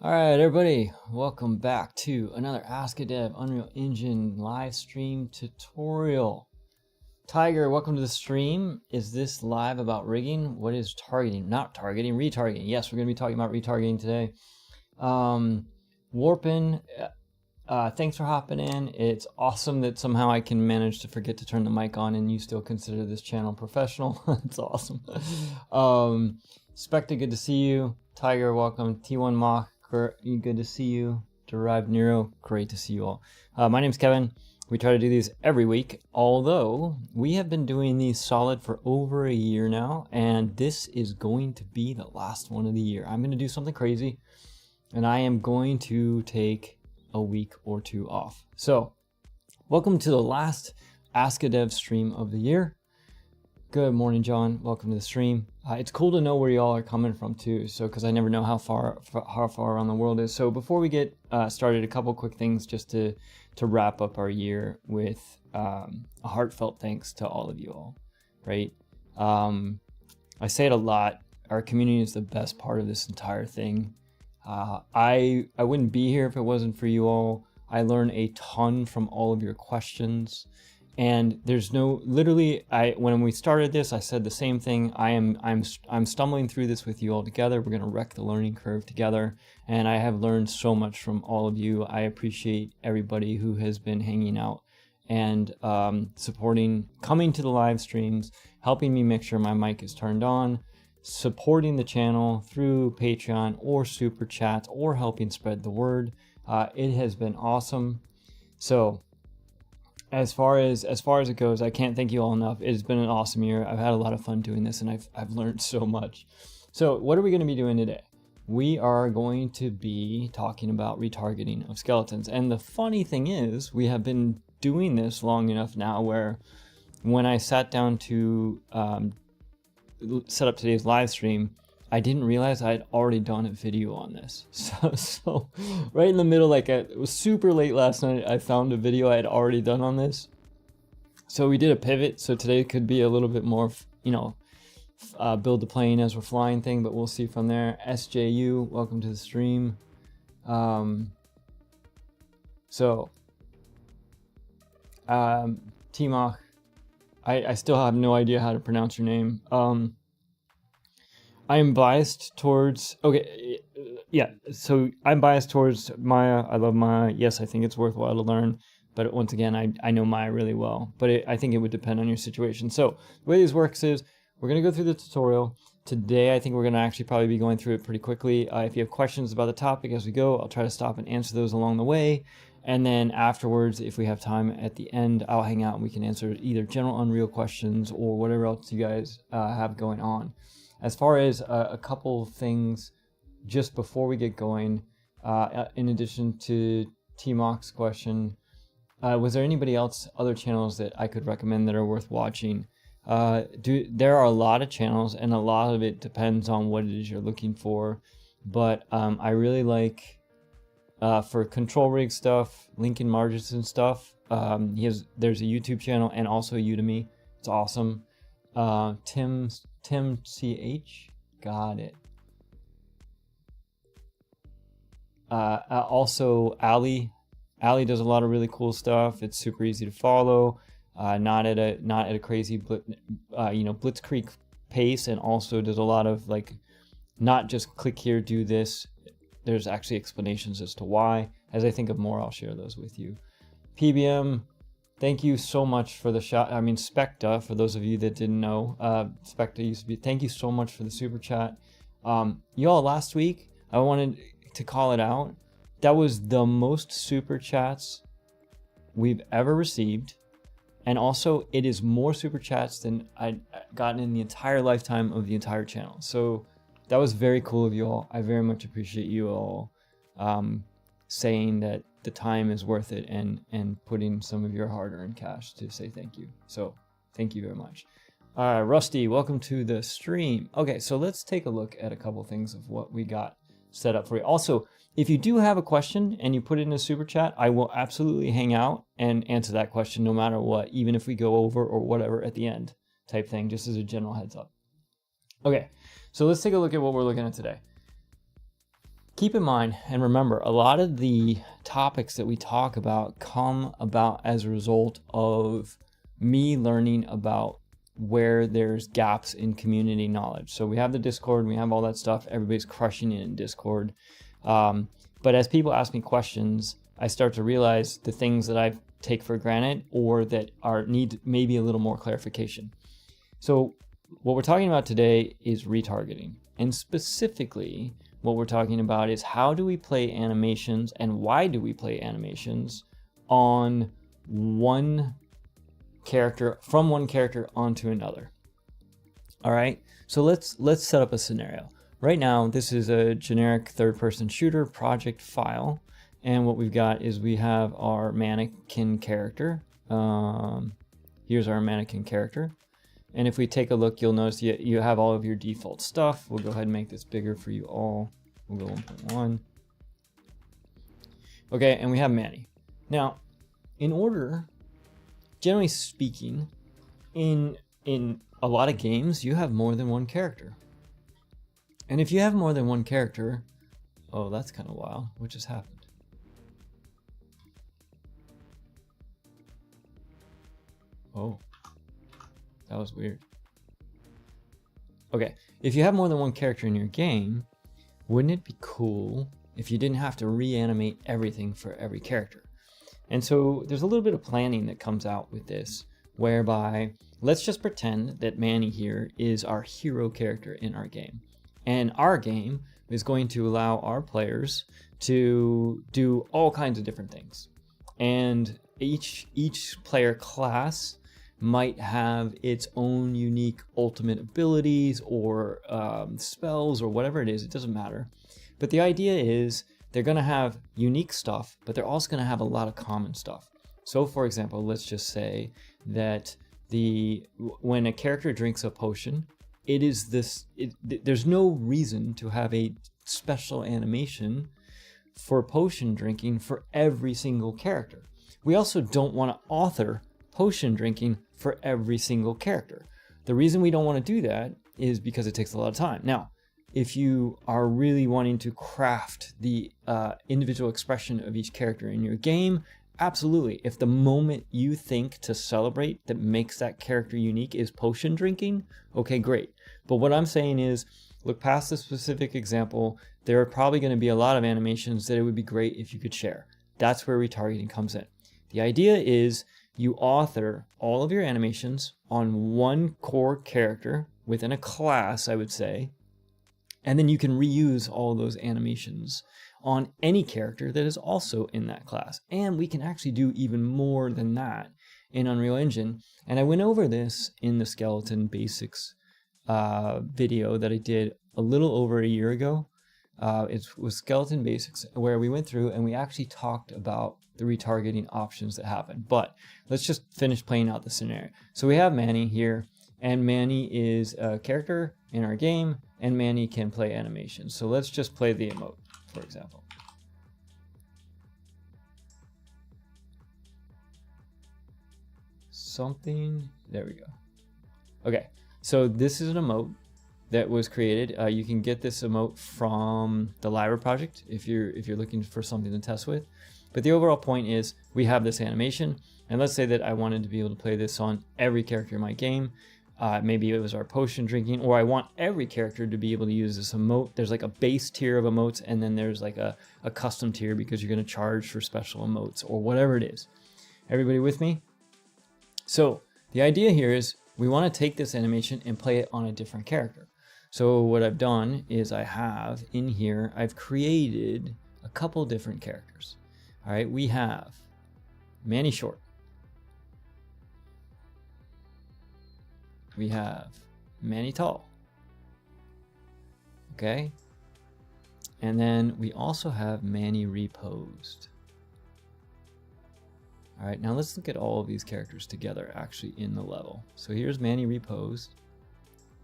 All right, everybody, welcome back to another Ask a Dev Unreal Engine live stream tutorial. Tiger, welcome to the stream. Is this live about rigging? What is targeting? Not targeting, retargeting. Yes, we're going to be talking about retargeting today. Warpin, thanks for hopping in. It's awesome that somehow I can manage to forget to turn the mic on and you still consider this channel professional. It's awesome. Specta, good to see you. Tiger, welcome. T1 Mach, good to see you. Derived Nero, great to see you all. My name's Kevin. We try to do these every week, although we have been doing these solid for over a year now, and this is going to be the last one of the year. I'm going to do something crazy, and I am going to take a week or two off. So, welcome to the last Ask a Dev stream of the year. Good morning, John. Welcome to the stream. It's cool to know where y'all are coming from too, so because I never know how far around the world is. So before we get started, a couple quick things just to wrap up our year with a heartfelt thanks to all of you all. Right? I say it a lot. Our community is the best part of this entire thing. I wouldn't be here if it wasn't for you all. I learn a ton from all of your questions. And there's no, literally, when we started this, I said the same thing. I'm stumbling through this with you all together. We're going to wreck the learning curve together. And I have learned so much from all of you. I appreciate everybody who has been hanging out and supporting, coming to the live streams, helping me make sure my mic is turned on, supporting the channel through Patreon or Super Chats or helping spread the word. It has been awesome. So, as far as it goes, I can't thank you all enough. It's been an awesome year. I've had a lot of fun doing this, and I've learned so much. So what are we going to be doing today? We are going to be talking about retargeting of skeletons. And the funny thing is, we have been doing this long enough now where when I sat down to set up today's live stream, I didn't realize I had already done a video on this. So right in the middle, like it was super late last night, I found a video I had already done on this. So we did a pivot. So today could be a little bit more, build the plane as we're flying thing, but we'll see from there. SJU, welcome to the stream. Timach, I still have no idea how to pronounce your name. I am biased towards, so I'm biased towards Maya. I love Maya. Yes, I think it's worthwhile to learn. But once again, I know Maya really well. But I think it would depend on your situation. So the way this works is we're going to go through the tutorial. Today, I think we're going to actually probably be going through it pretty quickly. If you have questions about the topic as we go, I'll try to stop and answer those along the way. And then afterwards, if we have time at the end, I'll hang out and we can answer either general Unreal questions or whatever else you guys have going on. As far as a couple of things just before we get going, in addition to T-Mock's question, was there anybody else, other channels that I could recommend that are worth watching? There are a lot of channels, and a lot of it depends on what it is you're looking for. But I really like, for control rig stuff, Lincoln Margins and stuff, there's a YouTube channel and also Udemy. It's awesome. Tim CH, got it. Also Ali does a lot of really cool stuff. It's super easy to follow, not at a crazy blitzkrieg pace, and also does a lot of like not just click here, do this. There's actually explanations as to why. As I think of more, I'll share those with you. PBM, thank you so much for the shot. I mean, Specta, for those of you that didn't know, Specta used to be, thank you so much for the super chat. Y'all, last week, I wanted to call it out. That was the most super chats we've ever received. And also, it is more super chats than I'd gotten in the entire lifetime of the entire channel. So that was very cool of you all. I very much appreciate you all saying that the time is worth it and putting some of your hard-earned cash to say thank you. So thank you very much. Rusty, welcome to the stream. Okay, so let's take a look at a couple things of what we got set up for you. Also, if you do have a question and you put it in a super chat, I will absolutely hang out and answer that question no matter what, even if we go over or whatever at the end type thing, just as a general heads up. Okay, so let's take a look at what we're looking at today. keep in mind and remember, a lot of the topics that we talk about come about as a result of me learning about where there's gaps in community knowledge. So we have the Discord, we have all that stuff, everybody's crushing it in Discord. But as people ask me questions, I start to realize the things that I take for granted or that need maybe a little more clarification. So what we're talking about today is retargeting. And specifically, what we're talking about is how do we play animations and why do we play animations on one character, from one character onto another. All right, so let's set up a scenario. Right now, this is a generic third-person shooter project file. And what we've got is we have our mannequin character. Here's our mannequin character. And if we take a look, you'll notice you have all of your default stuff. We'll go ahead and make this bigger for you all. We'll go 1.1. Okay, and we have Manny. Now, in order, generally speaking, in a lot of games, you have more than one character. And if you have more than one character, oh, that's kind of wild. What just happened? Oh, that was weird. Okay, if you have more than one character in your game, wouldn't it be cool if you didn't have to reanimate everything for every character? And so there's a little bit of planning that comes out with this, whereby let's just pretend that Manny here is our hero character in our game. And our game is going to allow our players to do all kinds of different things. And each player class might have its own unique ultimate abilities or spells or whatever it is. It doesn't matter. But the idea is they're going to have unique stuff, but they're also going to have a lot of common stuff. So for example, let's just say that when a character drinks a potion, there's no reason to have a special animation for potion drinking for every single character. We also don't want to author potion drinking for every single character. The reason we don't want to do that is because it takes a lot of time. Now, if you are really wanting to craft the individual expression of each character in your game, absolutely. If the moment you think to celebrate that makes that character unique is potion drinking, okay, great. But what I'm saying is, look past the specific example, there are probably going to be a lot of animations that it would be great if you could share. That's where retargeting comes in. The idea is you author all of your animations on one core character within a class, I would say, and then you can reuse all those animations on any character that is also in that class. And we can actually do even more than that in Unreal Engine. And I went over this in the Skeleton Basics video that I did a little over a year ago. It was Skeleton Basics, where we went through and we actually talked about the retargeting options that happen. But let's just finish playing out the scenario. So we have Manny here, and Manny is a character in our game, and Manny can play animations. So let's just play the emote, for example. There we go. Okay, so this is an emote that was created. You can get this emote from the Lyra project if you're looking for something to test with. But the overall point is we have this animation, and let's say that I wanted to be able to play this on every character in my game. Maybe it was our potion drinking, or I want every character to be able to use this emote. There's like a base tier of emotes, and then there's like a custom tier because you're going to charge for special emotes or whatever it is. Everybody with me? So the idea here is we want to take this animation and play it on a different character. So what I've done is I've created a couple different characters. All right, we have Manny Short. We have Manny Tall. Okay. And then we also have Manny Reposed. All right, now let's look at all of these characters together actually in the level. So here's Manny Reposed.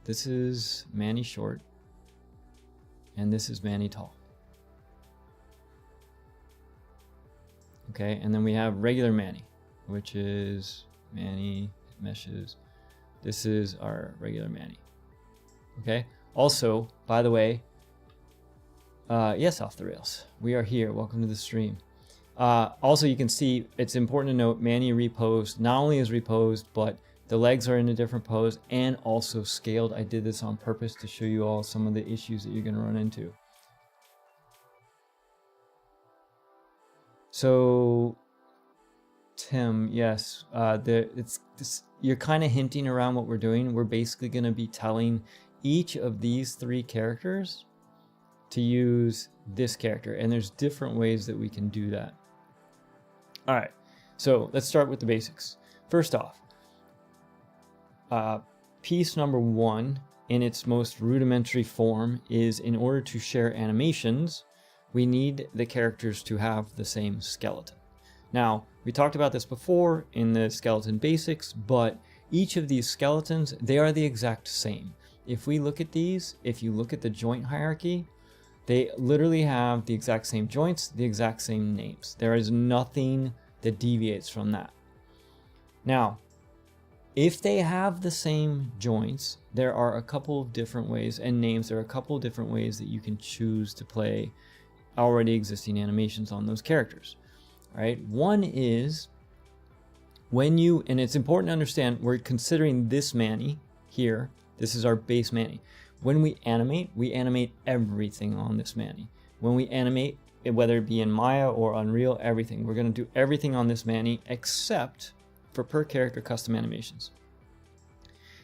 This is Manny Short. And this is Manny Tall. Okay, and then we have regular Manny, which is Manny Meshes. This is our regular Manny. Okay, also, by the way, Yes, off the rails. We are here. Welcome to the stream. Also, you can see it's important to note Manny reposed not only is reposed, but the legs are in a different pose and also scaled. I did this on purpose to show you all some of the issues that you're going to run into. So, Tim, yes, you're kind of hinting around what we're doing. We're basically going to be telling each of these 3 characters to use this character, and there's different ways that we can do that. All right, so let's start with the basics. First off, piece number 1 in its most rudimentary form is, in order to share animations, we need the characters to have the same skeleton. Now, we talked about this before in the skeleton basics, but each of these skeletons, they are the exact same. If we look at these, if you look at the joint hierarchy, they literally have the exact same joints, the exact same names. There is nothing that deviates from that. Now, if they have the same joints, there are a couple of different ways, and names, there are a couple of different ways that you can choose to play already existing animations on those characters. All right, one is when you, and it's important to understand, we're considering this Manny here. This is our base Manny. When we animate everything on this Manny. When we animate, whether it be in Maya or Unreal, everything. We're going to do everything on this Manny except for per character custom animations.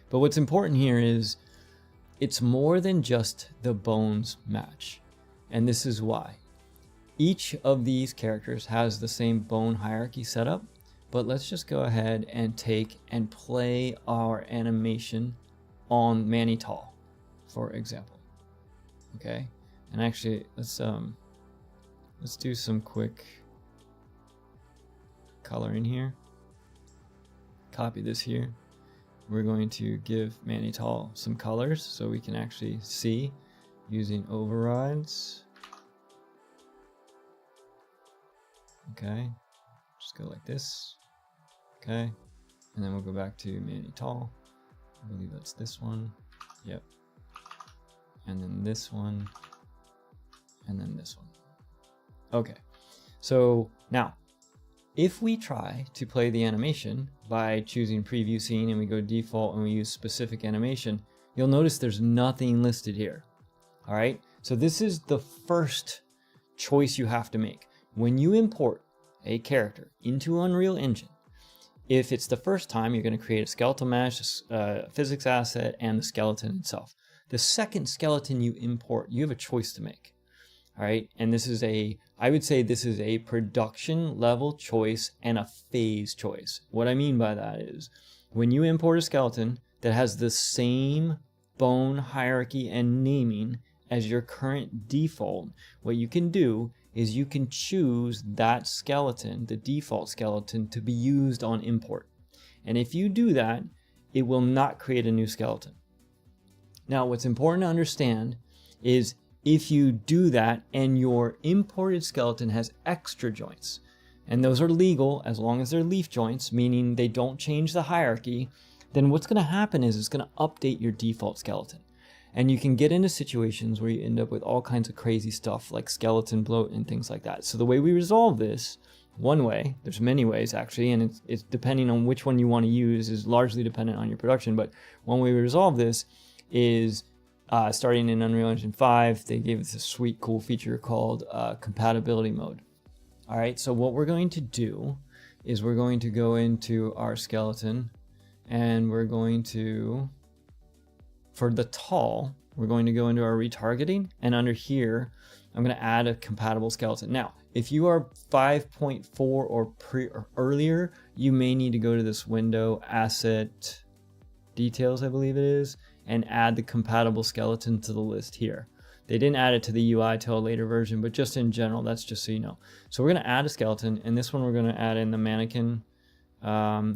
But what's important here is it's more than just the bones match. And this is why. Each of these characters has the same bone hierarchy setup, but let's just go ahead and take and play our animation on Manny Tall, for example. Okay, and actually let's do some quick coloring here. Copy this here. We're going to give Manny Tall some colors so we can actually see using overrides. Okay, just go like this. Okay, and then we'll go back to Manny Tall. I believe that's this one. Yep. And then this one. And then this one. Okay, so now if we try to play the animation by choosing preview scene and we go default and we use specific animation, you'll notice there's nothing listed here. All right, so this is the first choice you have to make. When you import a character into Unreal Engine, if it's the first time, you're going to create a skeletal mesh, a physics asset, and the skeleton itself. The second skeleton you import, you have a choice to make. All right, and this is I would say this is a production level choice and a phase choice. What I mean by that is when you import a skeleton that has the same bone hierarchy and naming as your current default, what you can do is you can choose that skeleton, the default skeleton, to be used on import. And if you do that, it will not create a new skeleton. Now, what's important to understand is if you do that and your imported skeleton has extra joints, and those are legal as long as they're leaf joints, meaning they don't change the hierarchy, then what's going to happen is it's going to update your default skeleton. And you can get into situations where you end up with all kinds of crazy stuff like skeleton bloat and things like that. So the way we resolve this, one way, there's many ways actually, and it's depending on which one you want to use is largely dependent on your production, but one way we resolve this is starting in Unreal Engine 5, they gave us a sweet, cool feature called compatibility mode. All right, so what we're going to do is we're going to go into our skeleton and we're going to, for the tall, we're going to go into our retargeting, and under here, I'm going to add a compatible skeleton. Now, if you are 5.4 or earlier, you may need to go to this window, asset details, I believe it is, and add the compatible skeleton to the list here. They didn't add it to the UI till a later version, but just in general, that's just so you know. So we're going to add a skeleton, and this one we're going to add in the mannequin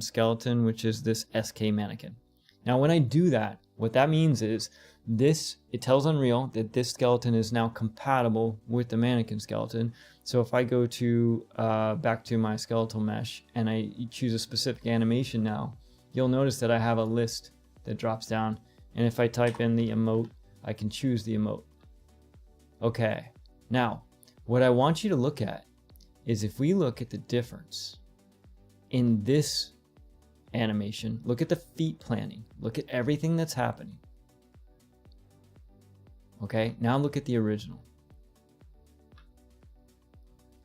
skeleton, which is this SK mannequin. Now, when I do that, what that means is it tells Unreal that this skeleton is now compatible with the mannequin skeleton. So if I go to back to my skeletal mesh and I choose a specific animation now, you'll notice that I have a list that drops down. And if I type in the emote, I can choose the emote. Okay, Now, what I want you to look at is if we look at the difference in this animation, look at the feet planning, look at everything that's happening. Okay, now look at the original.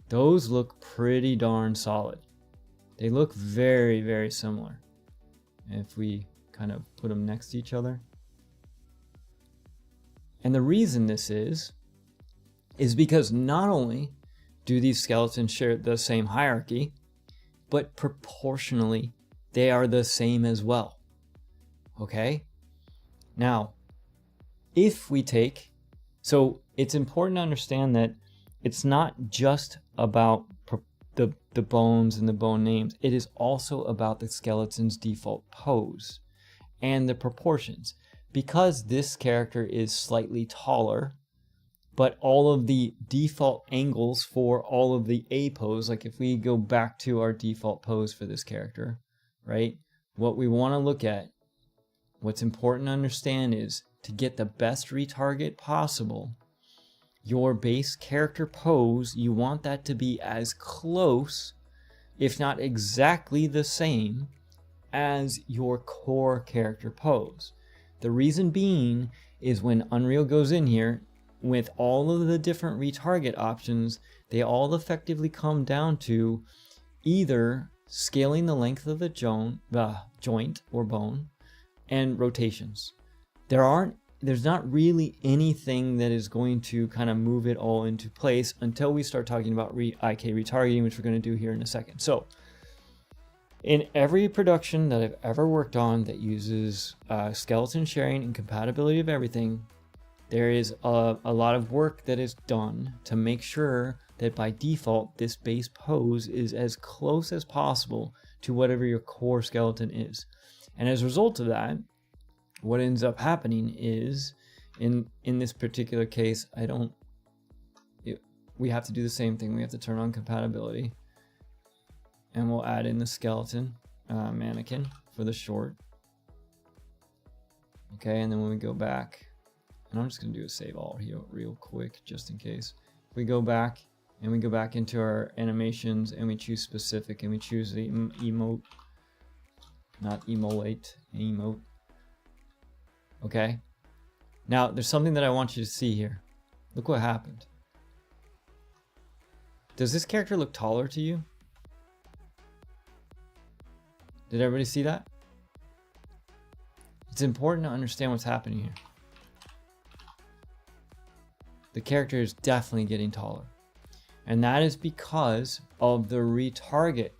Those look pretty darn solid. They look very, very similar. If we kind of put them next to each other. And the reason this is because not only do these skeletons share the same hierarchy, but proportionally they are the same as well. Okay? Now, if we take, so it's important to understand that it's not just about the bones and the bone names. It is also about the skeleton's default pose and the proportions. Because this character is slightly taller, but all of the default angles for all of the A pose, like if we go back to our default pose for this character, right? What we want to look at, what's important to understand is to get the best retarget possible, your base character pose, you want that to be as close, if not exactly the same, as your core character pose. The reason being is when Unreal goes in here, with all of the different retarget options, they all effectively come down to either scaling the length of the joint or bone and rotations. There's not really anything that is going to kind of move it all into place until we start talking about IK retargeting, which we're going to do here in a second. So in every production that I've ever worked on that uses skeleton sharing and compatibility of everything, there is a lot of work that is done to make sure that by default, this base pose is as close as possible to whatever your core skeleton is. And as a result of that, what ends up happening is, in this particular case, we have to do the same thing. We have to turn on compatibility. And we'll add in the skeleton mannequin for the short. Okay, and then when we go back, and I'm just going to do a save all here real quick, just in case. If we go back, and we go back into our animations, and we choose specific, and we choose the emote, not emulate, emote. Okay, now there's something that I want you to see here. Look what happened. Does this character look taller to you? Did everybody see that? It's important to understand what's happening here. The character is definitely getting taller. And that is because of the retarget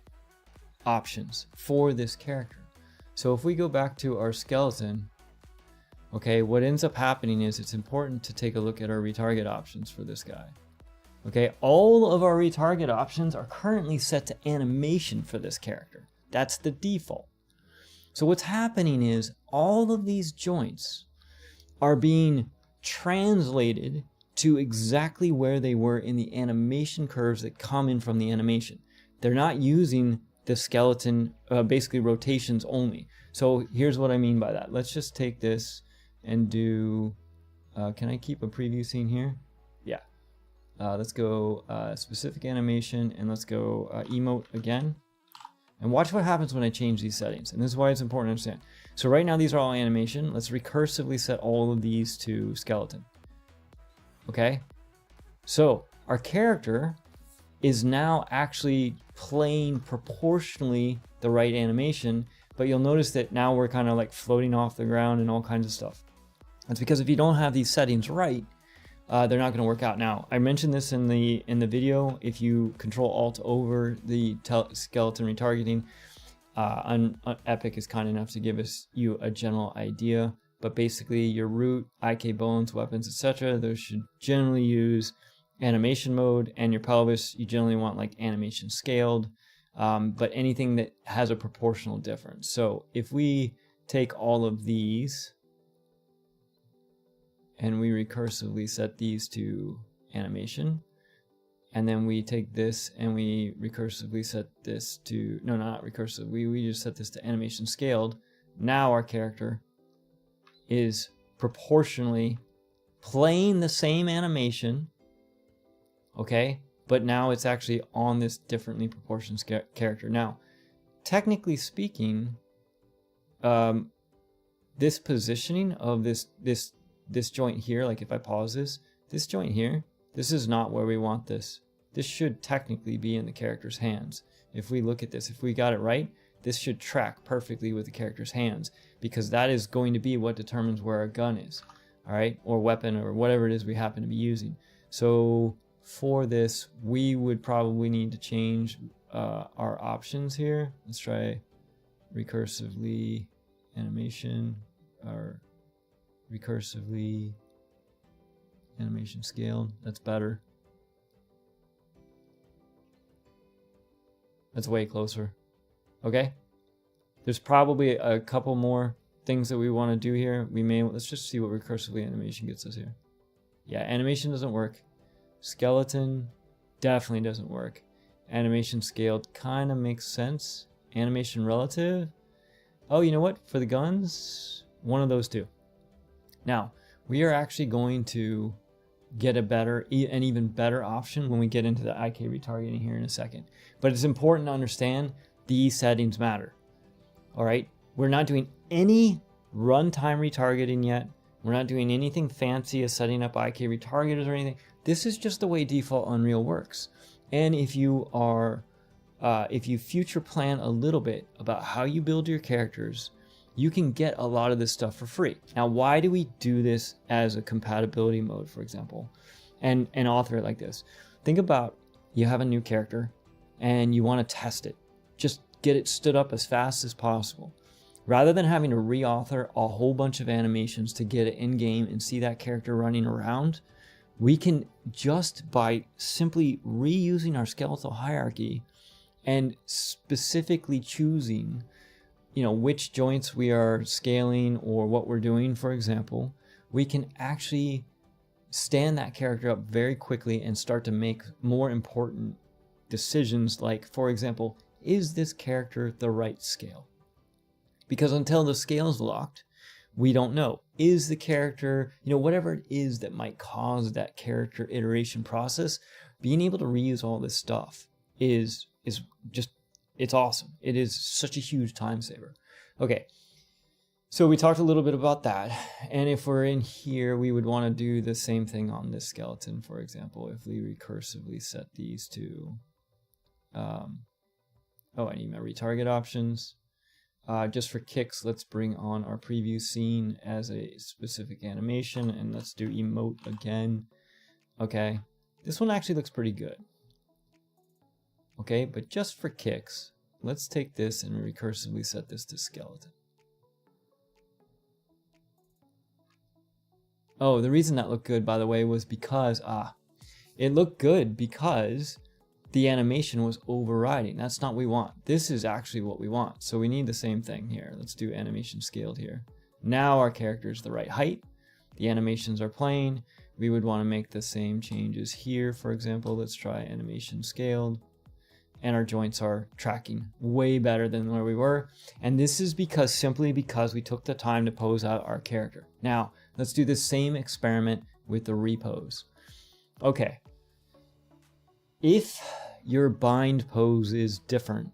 options for this character. So if we go back to our skeleton, okay, what ends up happening is it's important to take a look at our retarget options for this guy. Okay, all of our retarget options are currently set to animation for this character. That's the default. So what's happening is all of these joints are being translated to exactly where they were in the animation curves that come in from the animation. They're not using the skeleton, basically rotations only. So here's what I mean by that. Let's just take this and do, can I keep a preview scene here? Yeah. Let's go specific animation, and let's go emote again. And watch what happens when I change these settings. And this is why it's important to understand. So right now these are all animation. Let's recursively set all of these to skeleton. Okay? So our character is now actually playing proportionally the right animation, but you'll notice that now we're kind of like floating off the ground and all kinds of stuff. That's because if you don't have these settings right, they're not going to work out. Now, I mentioned this in the video. If you Control-Alt over the skeleton retargeting, Epic is kind enough to give you a general idea. But basically, your root, IK bones, weapons, etc., those should generally use animation mode, and your pelvis, you generally want like animation scaled. But anything that has a proportional difference. So if we take all of these, and we recursively set these to animation, and then we take this and we recursively set this to, no, not recursive, we just set this to animation scaled. Now our character is proportionally playing the same animation okay? But now it's actually on this differently proportioned character. Now, technically speaking, this positioning of this joint here, like if I pause this joint here, this is not where we want this. This should technically be in the character's hands. If we look at this, if we got it right, this should track perfectly with the character's hands, because that is going to be what determines where our gun is, all right, or weapon, or whatever it is we happen to be using. So for this, we would probably need to change our options here. Let's try recursively animation, or recursively animation scaled. That's better. That's way closer. Okay, there's probably a couple more things that we want to do here. Let's just see what recursively animation gets us here. Yeah, animation doesn't work. Skeleton definitely doesn't work. Animation scaled kind of makes sense. Animation relative. Oh, you know what? For the guns, one of those two. Now, we are actually going to get an even better option when we get into the IK retargeting here in a second. But it's important to understand these settings matter. All right, we're not doing any runtime retargeting yet. We're not doing anything fancy as setting up IK retargeters or anything. This is just the way default Unreal works. And if you future plan a little bit about how you build your characters, you can get a lot of this stuff for free. Now, why do we do this as a compatibility mode, for example, and author it like this? Think about, you have a new character and you want to test it. Just get it stood up as fast as possible. Rather than having to reauthor a whole bunch of animations to get it in game and see that character running around, we can just by simply reusing our skeletal hierarchy and specifically choosing, you know, which joints we are scaling or what we're doing, for example, we can actually stand that character up very quickly and start to make more important decisions, like, for example, is this character the right scale? Because until the scale is locked, we don't know. Is the character, you know, whatever it is that might cause that character iteration process, being able to reuse all this stuff is just, it's awesome. It is such a huge time saver. Okay, so we talked a little bit about that. And if we're in here, we would want to do the same thing on this skeleton, for example, if we recursively set these to, I need my retarget options. Just for kicks, let's bring on our preview scene as a specific animation, and let's do emote again. Okay, this one actually looks pretty good. Okay, but just for kicks, let's take this and recursively set this to skeleton. Oh, the reason that looked good, by the way, was because, it looked good because the animation was overriding. That's not what we want. This is actually what we want. So we need the same thing here. Let's do animation scaled here. Now our character is the right height. The animations are playing. We would want to make the same changes here. For example, let's try animation scaled. And our joints are tracking way better than where we were. And this is simply because we took the time to pose out our character. Now, let's do the same experiment with the repose. Okay. If your bind pose is different,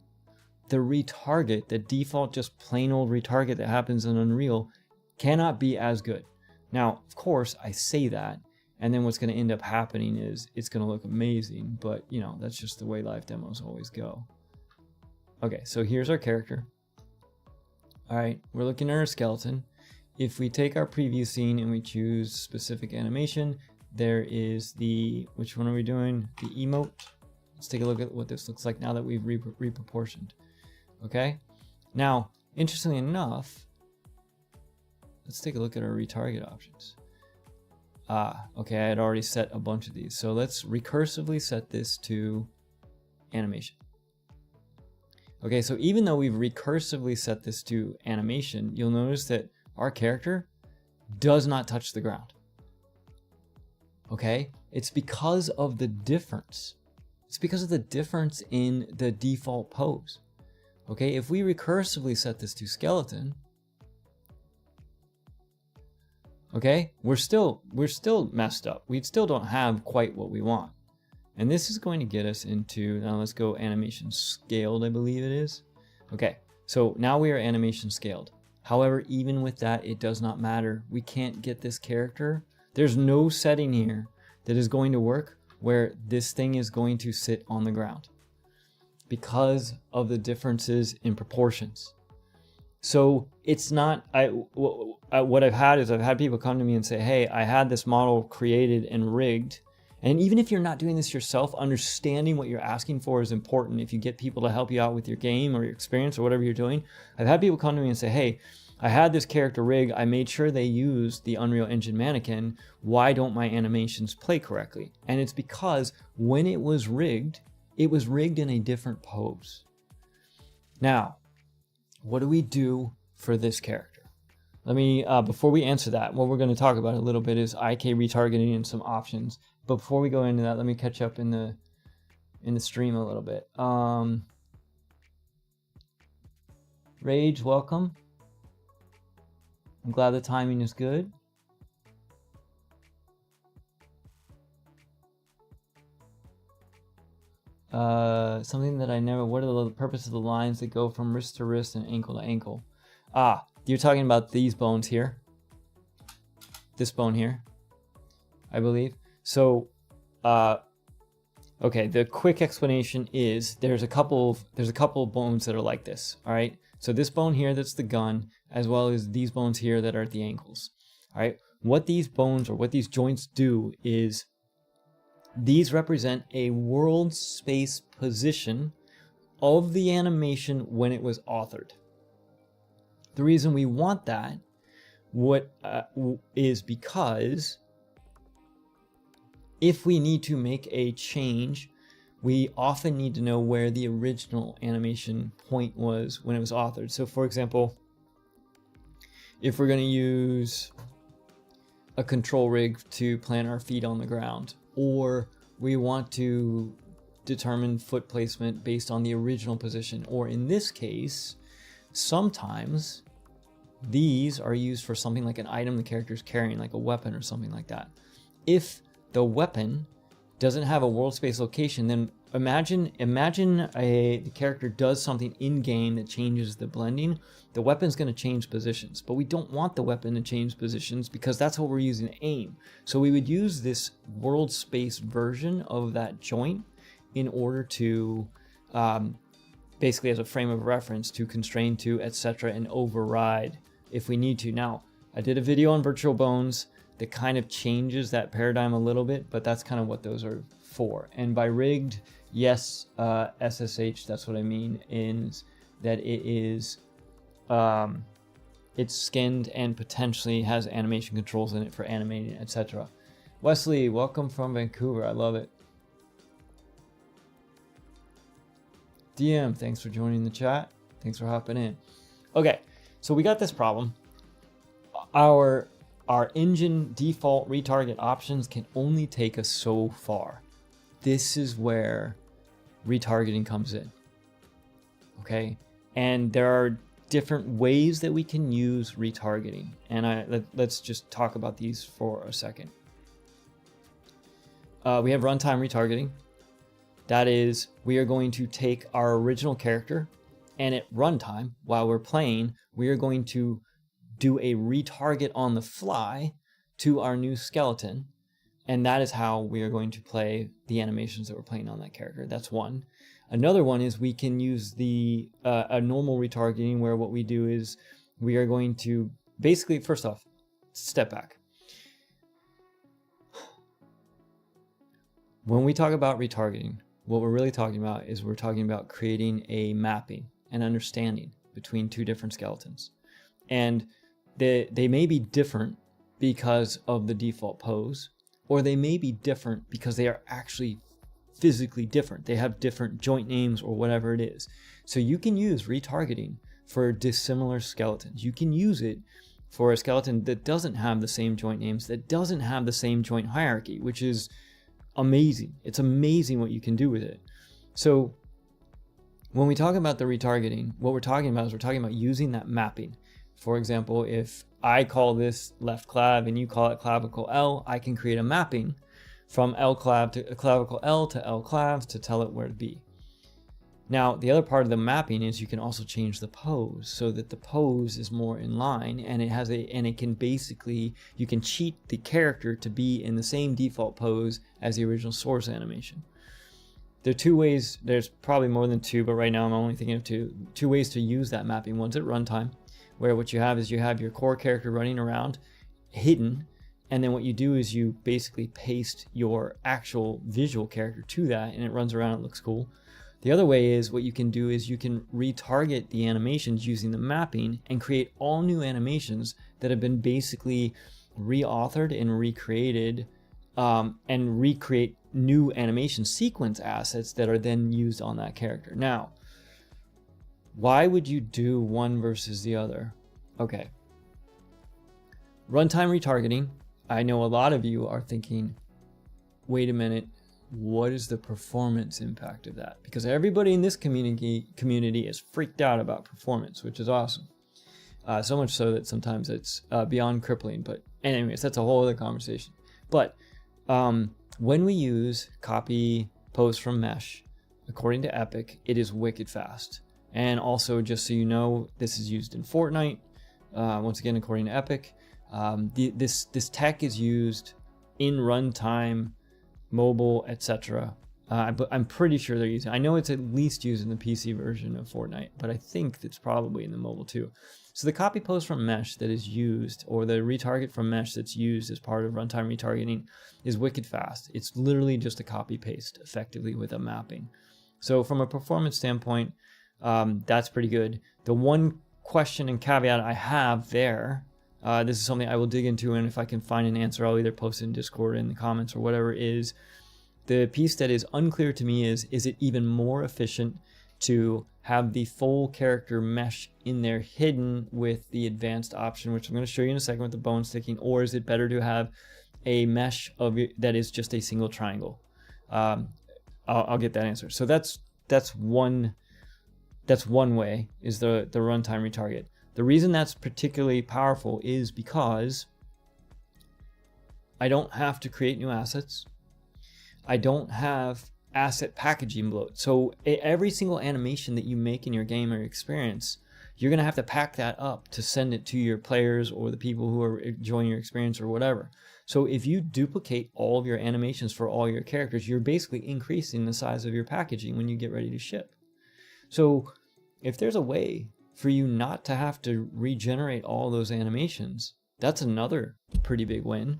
the retarget, the default just plain old retarget that happens in Unreal, cannot be as good. Now, of course, I say that, and then what's going to end up happening is it's going to look amazing, but you know, that's just the way live demos always go. Okay, so here's our character. All right, we're looking at our skeleton. If we take our preview scene and we choose specific animation, there is which one are we doing? The emote. Let's take a look at what this looks like now that we've reproportioned. Okay, now, interestingly enough, let's take a look at our retarget options. Okay, I had already set a bunch of these. So let's recursively set this to animation. Okay, so even though we've recursively set this to animation, you'll notice that our character does not touch the ground. Okay, it's because of the difference. It's because of the difference in the default pose. Okay, if we recursively set this to skeleton, okay, we're still messed up. We still don't have quite what we want. And this is going to get us into, now let's go animation scaled, I believe it is. Okay, so now we are animation scaled. However, even with that, it does not matter. We can't get this character. There's no setting here that is going to work where this thing is going to sit on the ground because of the differences in proportions. So it's not, what I've had is I've had people come to me and say, hey, I had this model created and rigged. And even if you're not doing this yourself, understanding what you're asking for is important. If you get people to help you out with your game or your experience or whatever you're doing, I've had people come to me and say, hey, I had this character rig. I made sure they used the Unreal Engine mannequin. Why don't my animations play correctly? And it's because when it was rigged in a different pose. Now, what do we do for this character? Let me, before we answer that, what we're going to talk about a little bit is IK retargeting and some options. But before we go into that, let me catch up in the stream a little bit. Rage, welcome. I'm glad the timing is good. Something that I never, what are the purpose of the lines that go from wrist to wrist and ankle to ankle? Ah, you're talking about these bones here. This bone here, I believe. So, okay, the quick explanation is there's a couple of bones that are like this, all right? So this bone here, that's the gun, as well as these bones here that are at the ankles, all right? What these bones or what these joints do is these represent a world space position of the animation when it was authored. The reason we want that is because if we need to make a change, we often need to know where the original animation point was when it was authored. So for example, if we're going to use a control rig to plant our feet on the ground, or we want to determine foot placement based on the original position, or in this case, sometimes these are used for something like an item the character is carrying, like a weapon or something like that. If the weapon doesn't have a world space location, then imagine the character does something in game that changes the blending. The weapon's going to change positions, but we don't want the weapon to change positions because that's what we're using to aim. So we would use this world space version of that joint in order to basically as a frame of reference to constrain to, etc., and override if we need to. Now, I did a video on virtual bones that kind of changes that paradigm a little bit, but that's kind of what those are for. And by rigged, yes, SSH, that's what I mean, is that it is, it's skinned and potentially has animation controls in it for animating, etc. Wesley, welcome from Vancouver. I love it. DM, thanks for joining the chat. Thanks for hopping in. Okay, so we got this problem. Our engine default retarget options can only take us so far. This is where retargeting comes in. Okay, and there are different ways that we can use retargeting, and let's just talk about these for a second. We have runtime retargeting. That is, we are going to take our original character, and at runtime, while we're playing, we are going to do a retarget on the fly to our new skeleton, and that is how we are going to play the animations that we're playing on that character. That's one. Another one is we can use the a normal retargeting, where what we do is we are going to basically, first off, step back. When we talk about retargeting, what we're really talking about is we're talking about creating a mapping and understanding between two different skeletons. And they may be different because of the default pose, or they may be different because they are actually physically different. They have different joint names or whatever it is. So you can use retargeting for dissimilar skeletons. You can use it for a skeleton that doesn't have the same joint names, that doesn't have the same joint hierarchy, which is amazing. It's amazing what you can do with it. So when we talk about the retargeting, what we're talking about is we're talking about using that mapping. For example, if I call this left clav and you call it clavicle L, I can create a mapping from L clav to clavicle L to L clav to tell it where to be. Now, the other part of the mapping is you can also change the pose so that the pose is more in line, and it can basically, you can cheat the character to be in the same default pose as the original source animation. There are two ways, there's probably more than two, but right now I'm only thinking of two ways to use that mapping. One's at runtime, where what you have is you have your core character running around hidden, and then what you do is you basically paste your actual visual character to that, and it runs around, it looks cool. The other way is what you can do is you can retarget the animations using the mapping and create all new animations that have been basically reauthored and recreated, and recreate new animation sequence assets that are then used on that character. Now, why would you do one versus the other? Okay. Runtime retargeting. I know a lot of you are thinking, wait a minute, what is the performance impact of that? Because everybody in this community is freaked out about performance, which is awesome. So much so that sometimes it's beyond crippling. But anyways, that's a whole other conversation. But when we use copy post from mesh, according to Epic, it is wicked fast. And also, just so you know, this is used in Fortnite. Once again, according to Epic, this tech is used in runtime, mobile, etc. But I'm pretty sure they're using. I know it's at least used in the PC version of Fortnite, but I think it's probably in the mobile too. So the copy post from mesh that is used, or the retarget from mesh that's used as part of runtime retargeting, is wicked fast. It's literally just a copy paste, effectively, with a mapping. So from a performance standpoint, that's pretty good. The one question and caveat I have there, this is something I will dig into, and if I can find an answer, I'll either post it in Discord, in the comments, or whatever, is the piece that is unclear to me is it even more efficient to have the full character mesh in there hidden with the advanced option, which I'm going to show you in a second with the bone sticking, or is it better to have a mesh that is just a single triangle? I'll get that answer. So that's one way, is the runtime retarget. The reason that's particularly powerful is because I don't have to create new assets. I don't have asset packaging bloat. So every single animation that you make in your game or experience, you're going to have to pack that up to send it to your players or the people who are enjoying your experience or whatever. So if you duplicate all of your animations for all your characters, you're basically increasing the size of your packaging when you get ready to ship. So if there's a way for you not to have to regenerate all those animations, that's another pretty big win.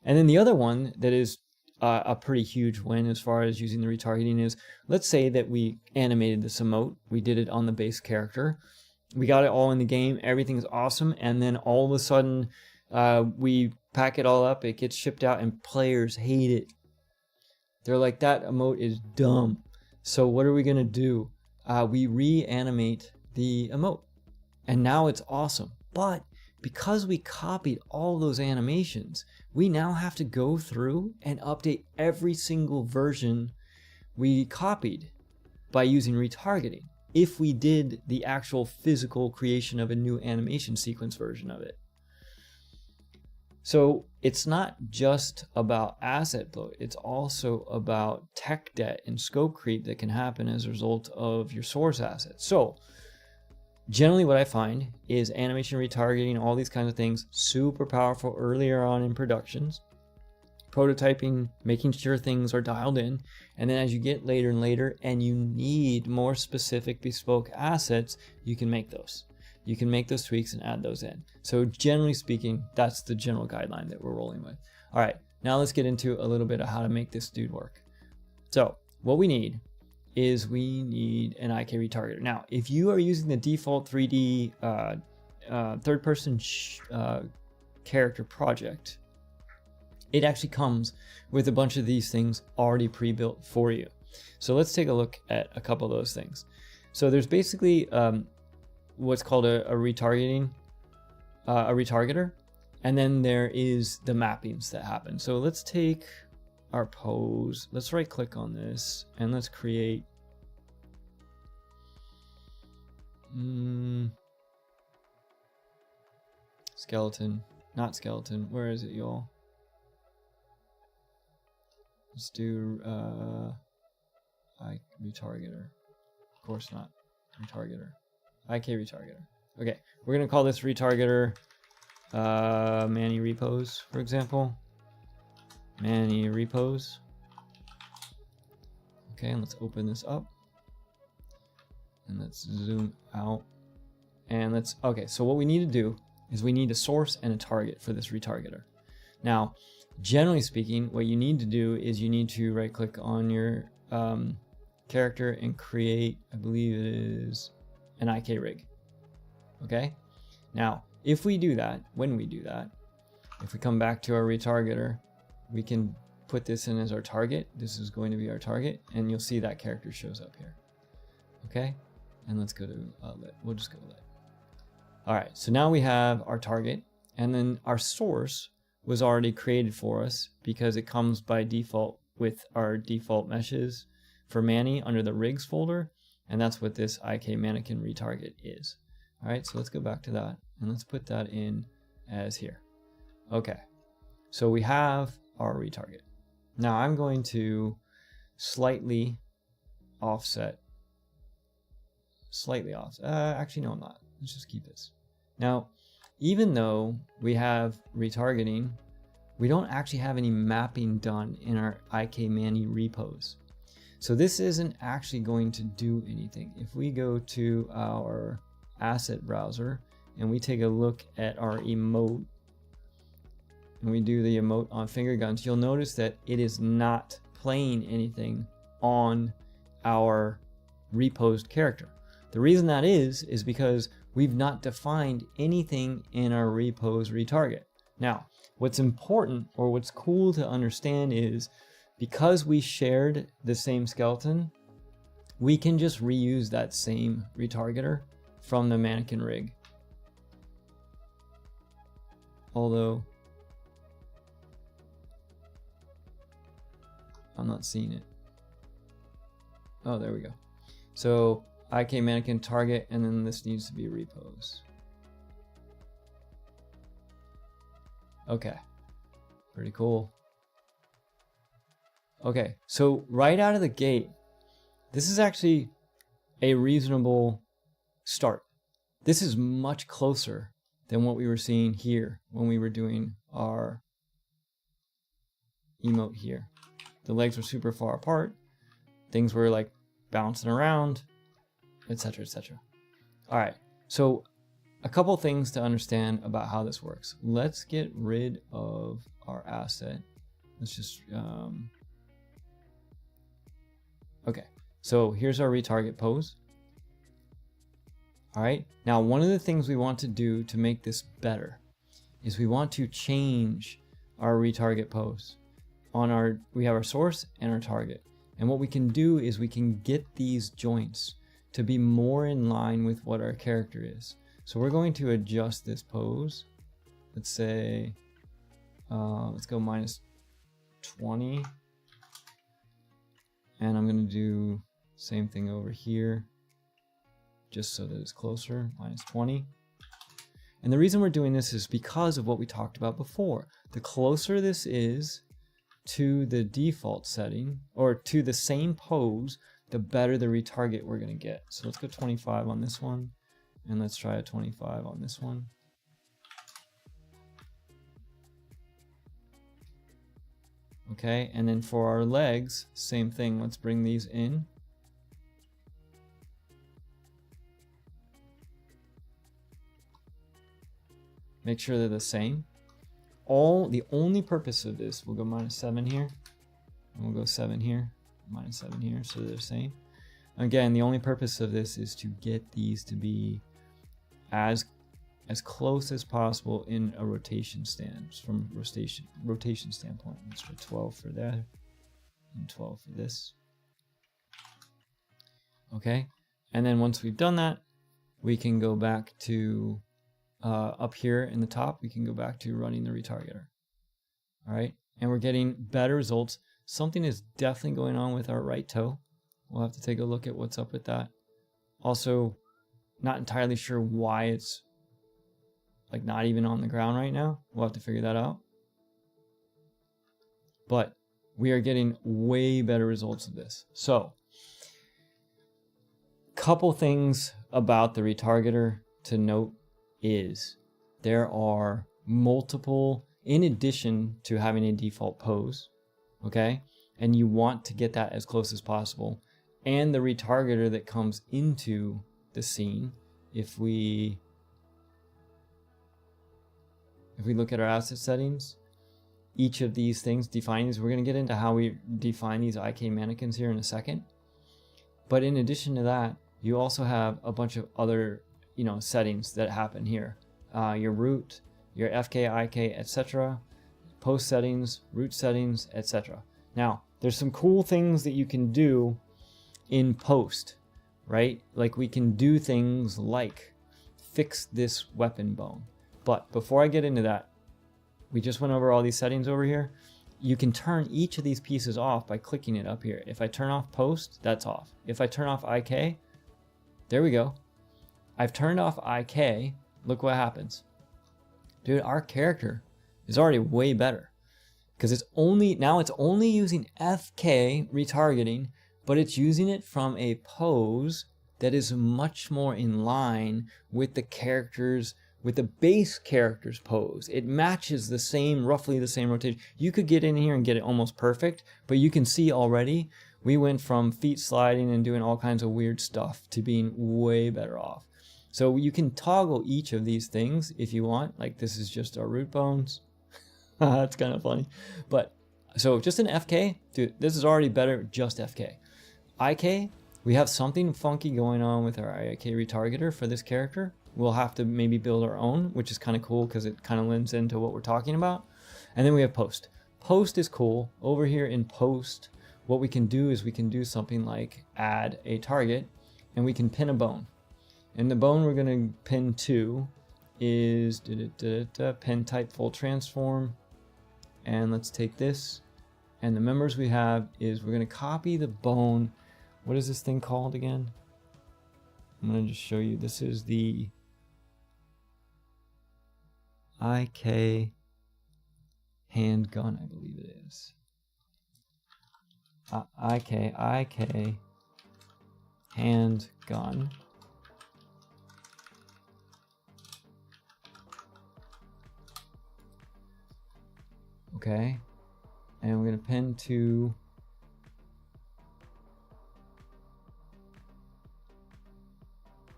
And then the other one that is a pretty huge win as far as using the retargeting is, let's say that we animated this emote, we did it on the base character, we got it all in the game, everything's awesome, and then all of a sudden we pack it all up, it gets shipped out, and players hate it. They're like, that emote is dumb. So what are we gonna do? We reanimate the emote, and now it's awesome. But because we copied all those animations, we now have to go through and update every single version we copied by using retargeting, if we did the actual physical creation of a new animation sequence version of it. So it's not just about asset bloat, it's also about tech debt and scope creep that can happen as a result of your source assets. So generally what I find is animation retargeting, all these kinds of things, super powerful earlier on in productions, prototyping, making sure things are dialed in, and then as you get later and later and you need more specific bespoke assets, you can make those. You can make those tweaks and add those in. So generally speaking, that's the general guideline that we're rolling with. All right, now let's get into a little bit of how to make this dude work. So what we need is we need an IK retargeter. Now, if you are using the default 3D third-person character project, it actually comes with a bunch of these things already pre-built for you. So let's take a look at a couple of those things. So there's basically what's called a retargeter, and then there is the mappings that happen. So let's take our pose, let's right click on this, and let's create skeleton, not skeleton, where is it, y'all? Let's do retargeter. Of course not. Retargeter. IK retargeter. Okay, we're gonna call this retargeter Manny repos, for example. Manny repos. Okay, and let's open this up. And let's zoom out. And let's, okay, so what we need to do is we need a source and a target for this retargeter. Now, generally speaking, what you need to do is you need to right click on your character and create, I believe it is an IK rig. Okay, now if we do that, when we do that, if we come back to our retargeter, we can put this in as our target. This is going to be our target, and you'll see that character shows up here. Okay, and let's go to lit. We'll just go lit. All right, so now we have our target, and then our source was already created for us because it comes by default with our default meshes for Manny under the rigs folder, and that's what this IK mannequin retarget is. All right, so let's go back to that and let's put that in as here. Okay, so we have our retarget. Now I'm going to slightly offset. Actually, no, I'm not. Let's just keep this. Now, even though we have retargeting, we don't actually have any mapping done in our IK Manny repos. So this isn't actually going to do anything. If we go to our asset browser and we take a look at our emote and we do the emote on finger guns, you'll notice that it is not playing anything on our reposed character. The reason that is because we've not defined anything in our repos retarget. Now, what's important or what's cool to understand is because we shared the same skeleton, we can just reuse that same retargeter from the mannequin rig. Although I'm not seeing it. Oh, there we go. So IK mannequin target, and then this needs to be repos. Okay, pretty cool. Okay, so right out of the gate, this is actually a reasonable start. This is much closer than what we were seeing here when we were doing our emote here. The legs were super far apart. Things were like bouncing around, etc., etc. All right, so a couple things to understand about how this works. Let's get rid of our asset. Let's just, okay, so here's our retarget pose. All right, now one of the things we want to do to make this better is we want to change our retarget pose. We have our source and our target. And what we can do is we can get these joints to be more in line with what our character is. So we're going to adjust this pose. Let's say, let's go -20. And I'm going to do same thing over here, just so that it's closer, -20. And the reason we're doing this is because of what we talked about before. The closer this is to the default setting, or to the same pose, the better the retarget we're going to get. So let's go 25 on this one, and let's try a 25 on this one. Okay, and then for our legs, same thing. Let's bring these in. Make sure they're the same. The only purpose of this, we'll go -7 here, and we'll go 7 here, -7 here, so they're the same. Again, the only purpose of this is to get these to be as close as possible in a rotation standpoint. Let's try 12 for that, and 12 for this. Okay, and then once we've done that, we can go back to up here in the top, we can go back to running the retargeter. All right, and we're getting better results. Something is definitely going on with our right toe. We'll have to take a look at what's up with that. Also, not entirely sure why it's like not even on the ground right now. We'll have to figure that out. But we are getting way better results of this. So, couple things about the retargeter to note is there are multiple, in addition to having a default pose, okay? And you want to get that as close as possible. And the retargeter that comes into the scene, if we look at our asset settings, each of these things define these. We're going to get into how we define these IK mannequins here in a second. But in addition to that, you also have a bunch of other, settings that happen here. Your root, your FK, IK, etc., post settings, root settings, etc. Now, there's some cool things that you can do in post, right? Like we can do things like fix this weapon bone. But before I get into that, we just went over all these settings over here. You can turn each of these pieces off by clicking it up here. If I turn off post, that's off. If I turn off IK, there we go. I've turned off IK. Look what happens. Dude, our character is already way better because it's only using FK retargeting, but it's using it from a pose that is much more in line with the character's, with the base character's pose. It matches the same, roughly the same rotation. You could get in here and get it almost perfect, but you can see already we went from feet sliding and doing all kinds of weird stuff to being way better off. So you can toggle each of these things if you want. Like this is just our root bones. That's kind of funny. But so just an FK, dude, this is already better, just FK. IK, we have something funky going on with our IK retargeter for this character. We'll have to maybe build our own, which is kind of cool because it kind of lends into what we're talking about. And then we have post. Post is cool. Over here in post, what we can do is we can do something like add a target and we can pin a bone. And the bone we're going to pin to is pin type full transform. And let's take this. And the members we have is we're going to copy the bone. What is this thing called again? I'm going to just show you. This is the IK handgun, I believe it is. IK handgun. Okay. And we're going to pin to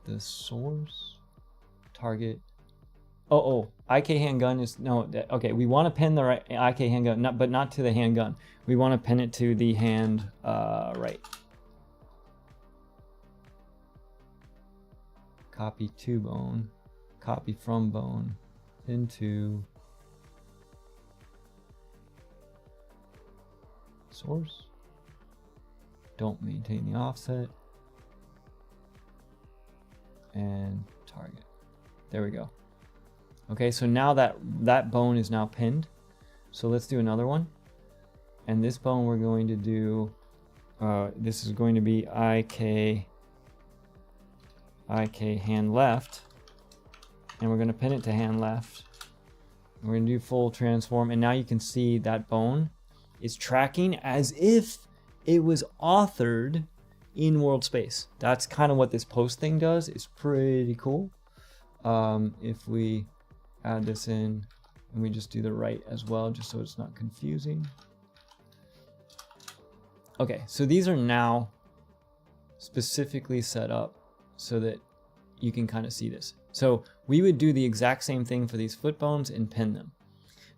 the source target. IK handgun is okay. We want to pin the right IK handgun, but not to the handgun. We want to pin it to the hand right. Copy to bone, copy from bone, pin to source. Don't maintain the offset. And target. There we go. Okay, so now that bone is now pinned. So let's do another one. And this bone we're going to do, this is going to be IK hand left. And we're going to pin it to hand left. We're going to do full transform. And now you can see that bone is tracking as if it was authored in world space. That's kind of what this post thing does. It's pretty cool. If we add this in and we just do the right as well, just so it's not confusing. Okay, so these are now specifically set up so that you can kind of see this. So we would do the exact same thing for these foot bones and pin them.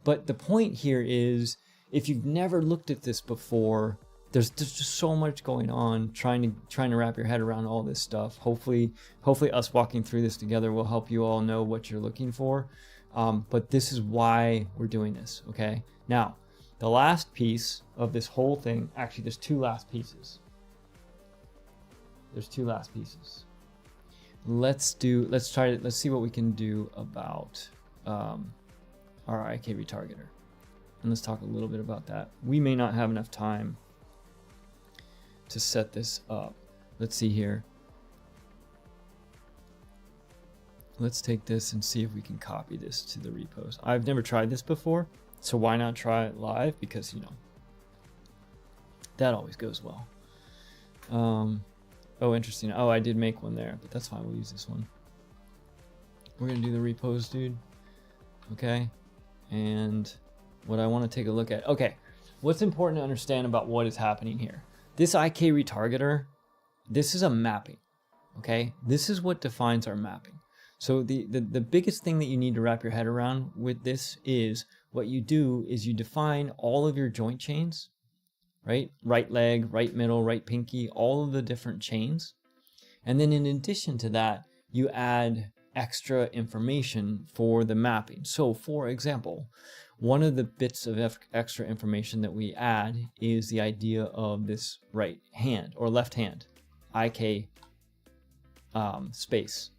But the point here is, if you've never looked at this before, there's just so much going on trying to wrap your head around all this stuff. Hopefully us walking through this together will help you all know what you're looking for. But this is why we're doing this, okay? Now, the last piece of this whole thing, actually there's two last pieces. Let's see what we can do about our IK retargeter. And let's talk a little bit about that. We may not have enough time to set this up. Let's see here. Let's take this and see if we can copy this to the repos. I've never tried this before, so why not try it live? Because, That always goes well. Oh, interesting. Oh, I did make one there, but that's fine. We'll use this one. We're going to do the repos, dude. Okay. And what I want to take a look at. Okay. What's important to understand about what is happening here? This IK retargeter, this is a mapping. Okay. This is what defines our mapping. So the biggest thing that you need to wrap your head around with this is what you do is you define all of your joint chains, right? Right leg, right middle, right pinky, all of the different chains. And then in addition to that, you add extra information for the mapping. So for example, one of the bits of extra information that we add is the idea of this right hand or left hand, IK space.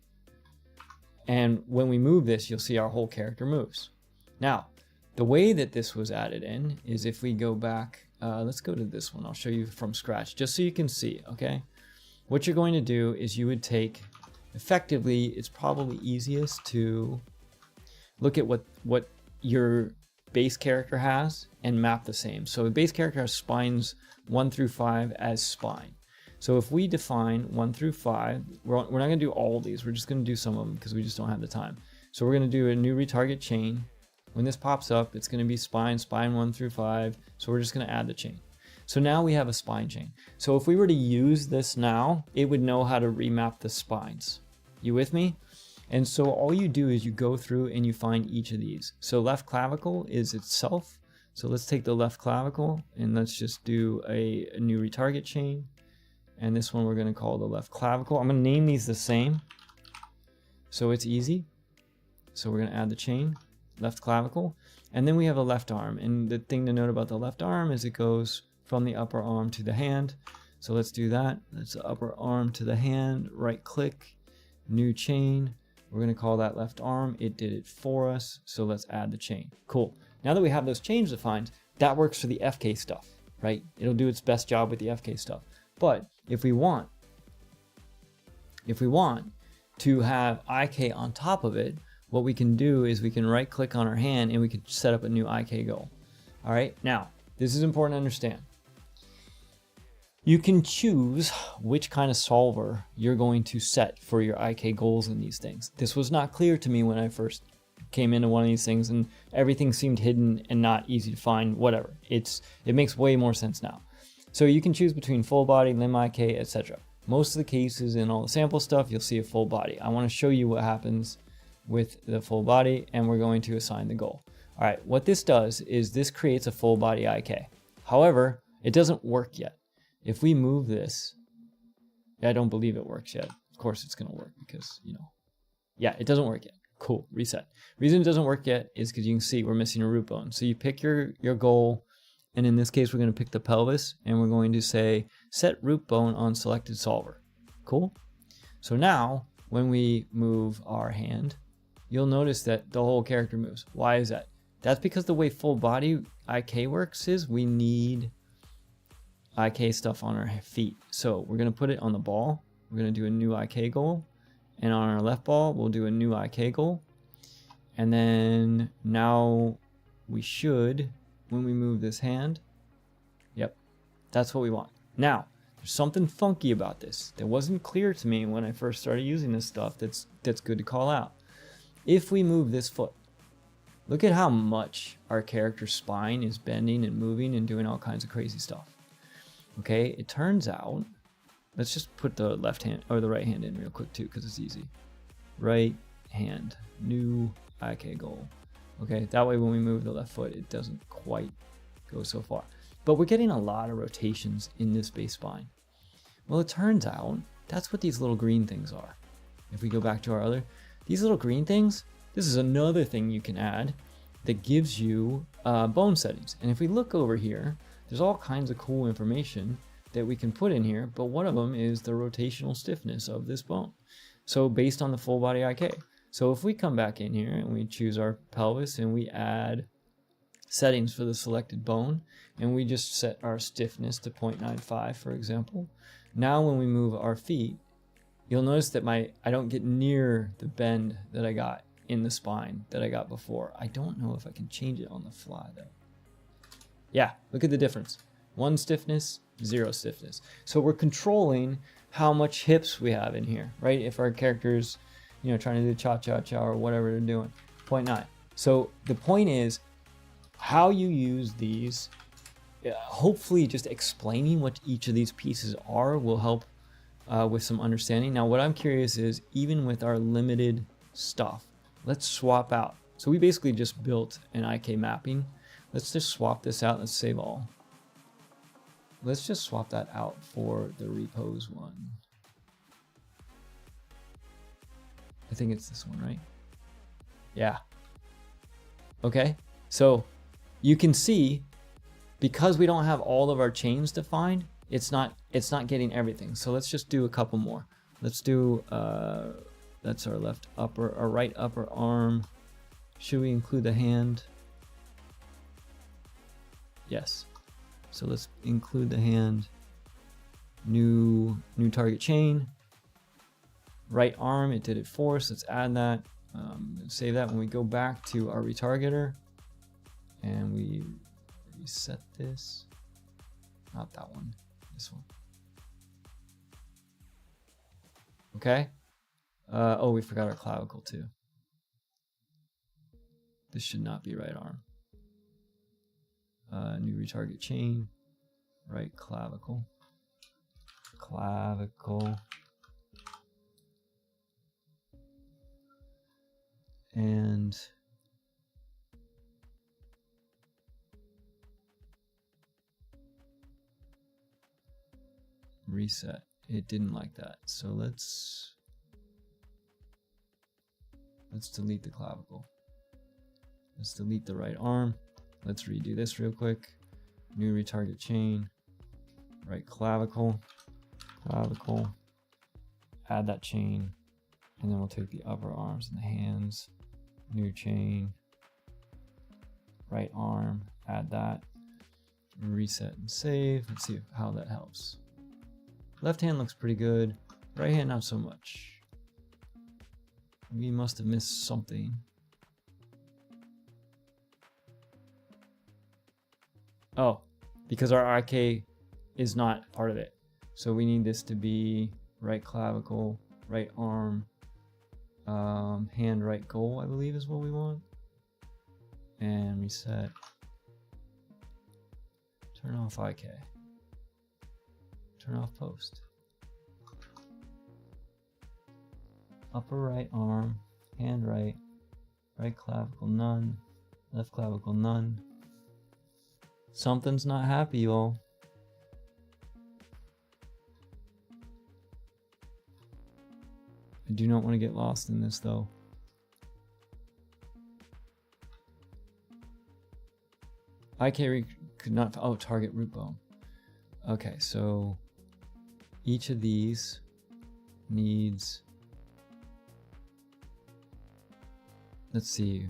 And when we move this, you'll see our whole character moves. Now, the way that this was added in is if we go back, let's go to this one. I'll show you from scratch just so you can see, okay? What you're going to do is you would take, effectively, it's probably easiest to look at what your base character has and map the same. So the base character has spines 1 through 5 as spine. So if we define 1 through 5, we're not going to do all of these. We're just going to do some of them because we just don't have the time. So we're going to do a new retarget chain. When this pops up, it's going to be spine 1 through 5. So we're just going to add the chain. So now we have a spine chain. So if we were to use this now, it would know how to remap the spines. You with me? And so all you do is you go through and you find each of these. So left clavicle is itself. So let's take the left clavicle and let's just do a new retarget chain. And this one we're going to call the left clavicle. I'm going to name these the same so it's easy. So we're going to add the chain, left clavicle, and then we have a left arm. And the thing to note about the left arm is it goes from the upper arm to the hand. So let's do that. That's the upper arm to the hand, right click, new chain. We're going to call that left arm. It did it for us. So let's add the chain. Cool. Now that we have those chains defined, that works for the FK stuff, right? It'll do its best job with the FK stuff. But if we want to have IK on top of it, what we can do is we can right click on our hand and we can set up a new IK goal. All right. Now, this is important to understand. You can choose which kind of solver you're going to set for your IK goals in these things. This was not clear to me when I first came into one of these things and everything seemed hidden and not easy to find, whatever. It makes way more sense now. So you can choose between full body, limb IK, etc. Most of the cases in all the sample stuff, you'll see a full body. I want to show you what happens with the full body, and we're going to assign the goal. All right, what this does is this creates a full body IK. However, it doesn't work yet. If we move this, I don't believe it works yet. Of course it's going to work because, yeah, it doesn't work yet. Cool, reset. Reason it doesn't work yet is because you can see we're missing a root bone. So you pick your goal. And in this case, we're going to pick the pelvis and we're going to say set root bone on selected solver. Cool. So now when we move our hand, you'll notice that the whole character moves. Why is that? That's because the way full body IK works is we need IK stuff on our feet. So we're going to put it on the ball. We're going to do a new IK goal. And on our left ball, we'll do a new IK goal. And then now we should, when we move this hand, yep, that's what we want. Now, there's something funky about this that wasn't clear to me when I first started using this stuff that's good to call out. If we move this foot, look at how much our character's spine is bending and moving and doing all kinds of crazy stuff. Okay, it turns out, let's just put the left hand or the right hand in real quick too because it's easy. Right hand, new IK goal. Okay, that way when we move the left foot, it doesn't quite go so far. But we're getting a lot of rotations in this base spine. Well, it turns out that's what these little green things are. If we go back to our other, these little green things, this is another thing you can add that gives you bone settings. And if we look over here, there's all kinds of cool information that we can put in here, but one of them is the rotational stiffness of this bone. So based on the full body IK. So if we come back in here and we choose our pelvis and we add settings for the selected bone and we just set our stiffness to 0.95, for example. Now when we move our feet, you'll notice that I don't get near the bend that I got in the spine that I got before. I don't know if I can change it on the fly though. Yeah, look at the difference. 1 stiffness, 0 stiffness. So we're controlling how much hips we have in here, right? If our character's, you know, trying to do cha-cha-cha or whatever they're doing, 0.9. So the point is how you use these, hopefully just explaining what each of these pieces are will help with some understanding. Now, what I'm curious is, even with our limited stuff, let's swap out. So we basically just built an IK mapping. Let's just swap this out. Let's save all. Let's just swap that out for the repos one. I think it's this one, right? Yeah. Okay. So you can see, because we don't have all of our chains defined, it's not getting everything. So let's just do a couple more. Let's do that's our left upper, our right upper arm. Should we include the hand? Yes. So let's include the hand. New target chain. Right arm, it did it for us. Let's add that. Save that. When we go back to our retargeter and we reset this, not that one, this one. Okay. Oh, we forgot our clavicle too. This should not be right arm. New retarget chain, right clavicle, and reset. It didn't like that, so let's delete the clavicle. Let's delete the right arm. Let's redo this real quick. New retarget chain, right clavicle, add that chain, and then we'll take the upper arms and the hands, new chain, right arm, add that, reset and save. Let's see how that helps. Left hand looks pretty good, right hand not so much. We must have missed something. Oh, because our IK is not part of it. So we need this to be right clavicle, right arm, hand, right goal, I believe is what we want. And reset. Turn off IK. Turn off post. Upper right arm, hand right, right clavicle none, left clavicle none. Something's not happy, y'all. I do not want to get lost in this though. IK could not, oh, target root bone. Okay, so each of these needs, let's see.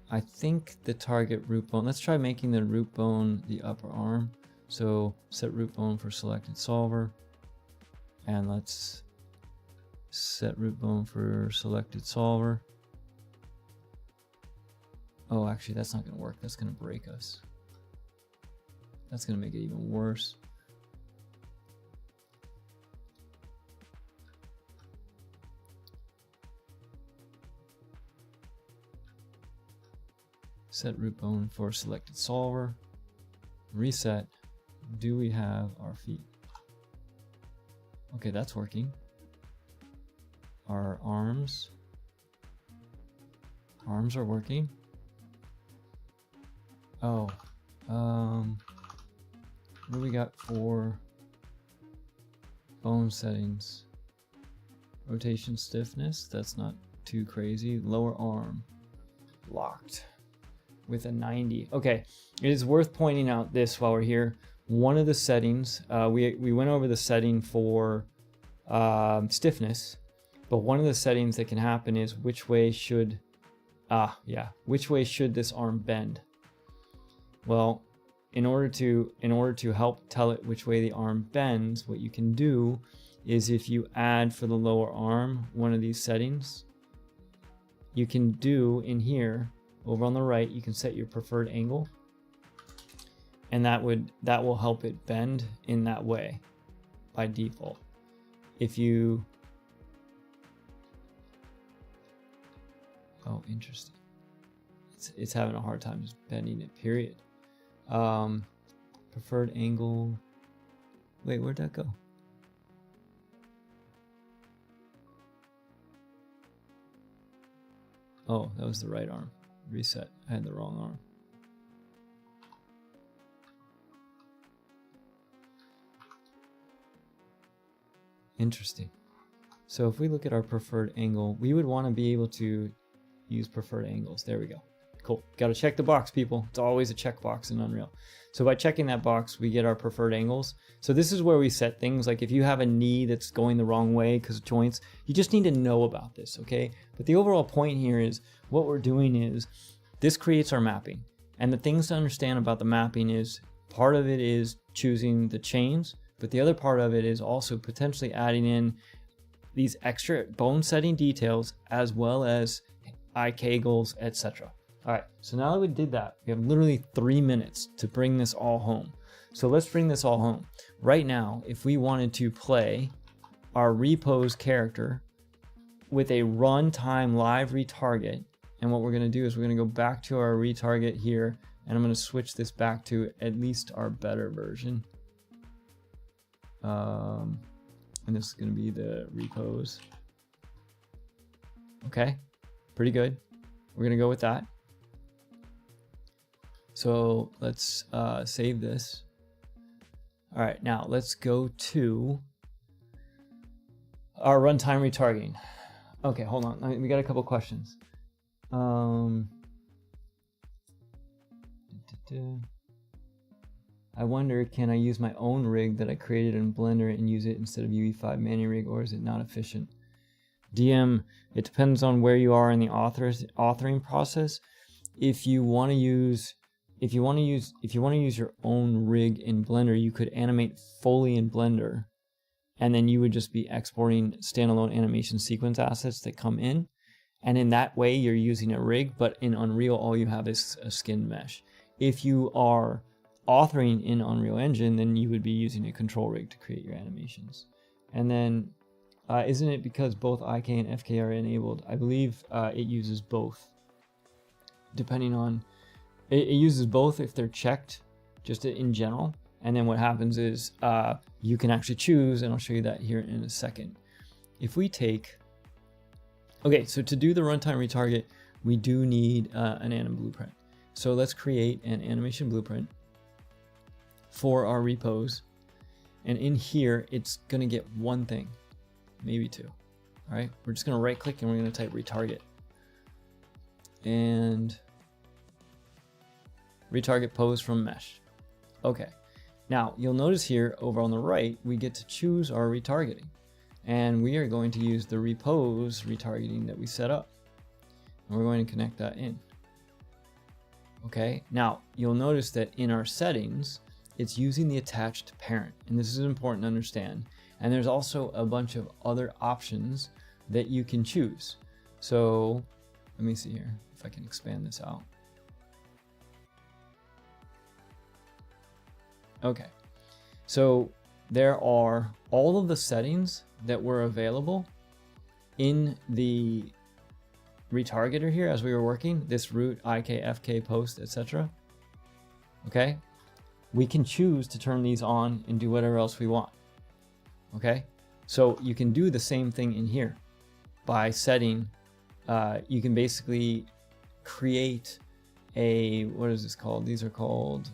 I think the target root bone, let's try making the root bone the upper arm. So set root bone for selected solver, and let's set root bone for selected solver. Oh, actually that's not gonna work. That's gonna break us. That's gonna make it even worse. Set root bone for selected solver. Reset. Do we have our feet? Okay, that's working. Our arms. Arms are working. Oh, what do we got for bone settings? Rotation stiffness, that's not too crazy. Lower arm, locked with a 90. Okay, it is worth pointing out this while we're here. One of the settings, we went over the setting for stiffness, but one of the settings that can happen is which way should, which way should this arm bend? Well, in order to help tell it which way the arm bends, what you can do is, if you add for the lower arm one of these settings, you can do in here, over on the right, you can set your preferred angle. and that will help it bend in that way by default. If you, oh, interesting. It's having a hard time just bending it, period. Preferred angle. Wait, where'd that go? Oh, that was the right arm. Reset. I had the wrong arm. Interesting. So if we look at our preferred angle, we would want to be able to use preferred angles. There we go. Cool. Got to check the box, people. It's always a checkbox in Unreal. So by checking that box, we get our preferred angles. So this is where we set things. Like if you have a knee that's going the wrong way because of joints, you just need to know about this, okay? But the overall point here is what we're doing is this creates our mapping. And the things to understand about the mapping is part of it is choosing the chains, but the other part of it is also potentially adding in these extra bone setting details as well as IK goals, etc. All right, so now that we did that, we have literally 3 minutes to bring this all home. So let's bring this all home. Right now, if we wanted to play our repose character with a runtime live retarget, and what we're gonna do is we're gonna go back to our retarget here, and I'm gonna switch this back to at least our better version. And this is gonna be the repose. Okay, pretty good. We're gonna go with that. So let's save this. All right, now let's go to our runtime retargeting. Okay, hold on. We got a couple questions. I wonder, can I use my own rig that I created in Blender and use it instead of UE5 mani rig, or is it not efficient? DM, it depends on where you are in the authoring process. If you want to use your own rig in Blender, you could animate fully in Blender, and then you would just be exporting standalone animation sequence assets that come in, and in that way you're using a rig. But in Unreal, all you have is a skinned mesh. If you are authoring in Unreal Engine, then you would be using a control rig to create your animations. And then isn't it because both IK and FK are enabled? I believe it uses both, depending on it uses both if they're checked, just in general. And then what happens is you can actually choose, and I'll show you that here in a second. If we take, okay, so to do the runtime retarget, we do need an anim blueprint. So let's create an animation blueprint for our repose. And in here, it's gonna get one thing, maybe two. All right, we're just gonna right click and we're gonna type retarget. And retarget pose from mesh. Okay, now you'll notice here over on the right, we get to choose our retargeting. And we are going to use the repose retargeting that we set up. And we're going to connect that in. Okay, now you'll notice that in our settings, it's using the attached parent. And this is important to understand. And there's also a bunch of other options that you can choose. So let me see here if I can expand this out. Okay, so there are all of the settings that were available in the retargeter here as we were working, this root, IK, FK, post, etc. Okay, we can choose to turn these on and do whatever else we want. Okay, so you can do the same thing in here by setting, you can basically create a, what is this called? These are called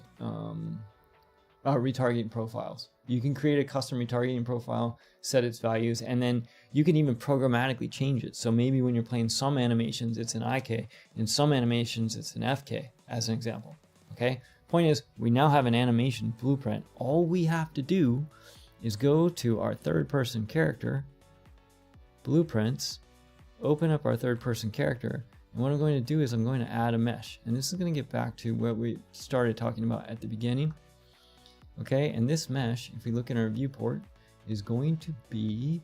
retargeting profiles. You can create a custom retargeting profile, set its values, and then you can even programmatically change it. So maybe when you're playing some animations, it's an IK, in some animations, it's an FK, as an example. Okay? Point is, we now have an animation blueprint. All we have to do is go to our third-person character, blueprints, open up our third-person character, and what I'm going to do is I'm going to add a mesh. And this is going to get back to what we started talking about at the beginning. Okay, and this mesh, if we look in our viewport, is going to be,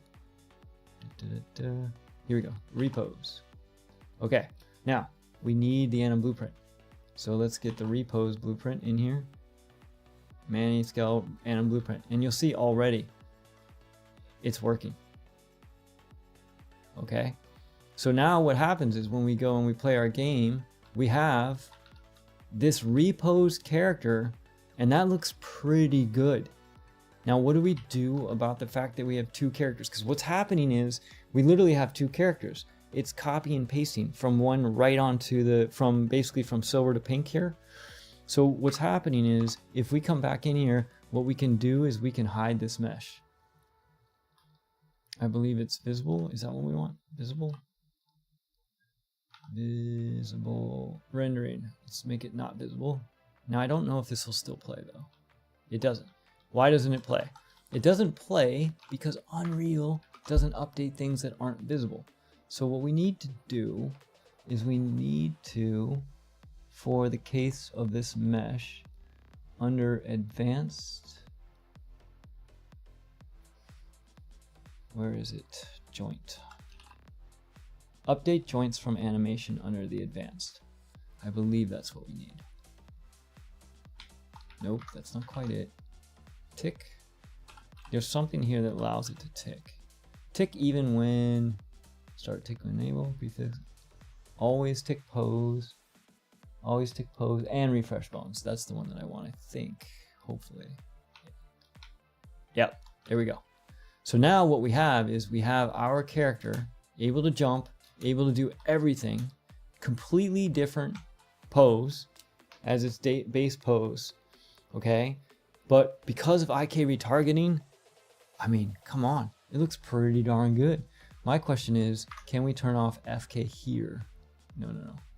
here we go, repose. Okay, now we need the anim blueprint. So let's get the repose blueprint in here. Manny scale and blueprint, and you'll see already it's working. Okay, so now what happens is when we go and we play our game, we have this reposed character, and that looks pretty good. Now, what do we do about the fact that we have two characters? Because what's happening is we literally have two characters. It's copy and pasting from one right onto the, from basically from silver to pink here. So what's happening is if we come back in here, what we can do is we can hide this mesh. I believe it's visible. Is that what we want? Visible? Visible rendering. Let's make it not visible. Now I don't know if this will still play though. It doesn't. Why doesn't it play? It doesn't play because Unreal doesn't update things that aren't visible. So what we need to do is we need to, for the case of this mesh, under advanced, where is it? Joint. Update joints from animation under the advanced. I believe that's what we need. Nope, that's not quite it. Tick. There's something here that allows it to tick. Tick even when, start tick when enable, prefix. Always tick pose. Always tick pose and refresh bones. That's the one that I want, I think, hopefully. Yep, there we go. So now what we have is we have our character able to jump, able to do everything, completely different pose as its base pose, okay? But because of IK retargeting, I mean, come on, it looks pretty darn good. My question is, can we turn off FK here? No,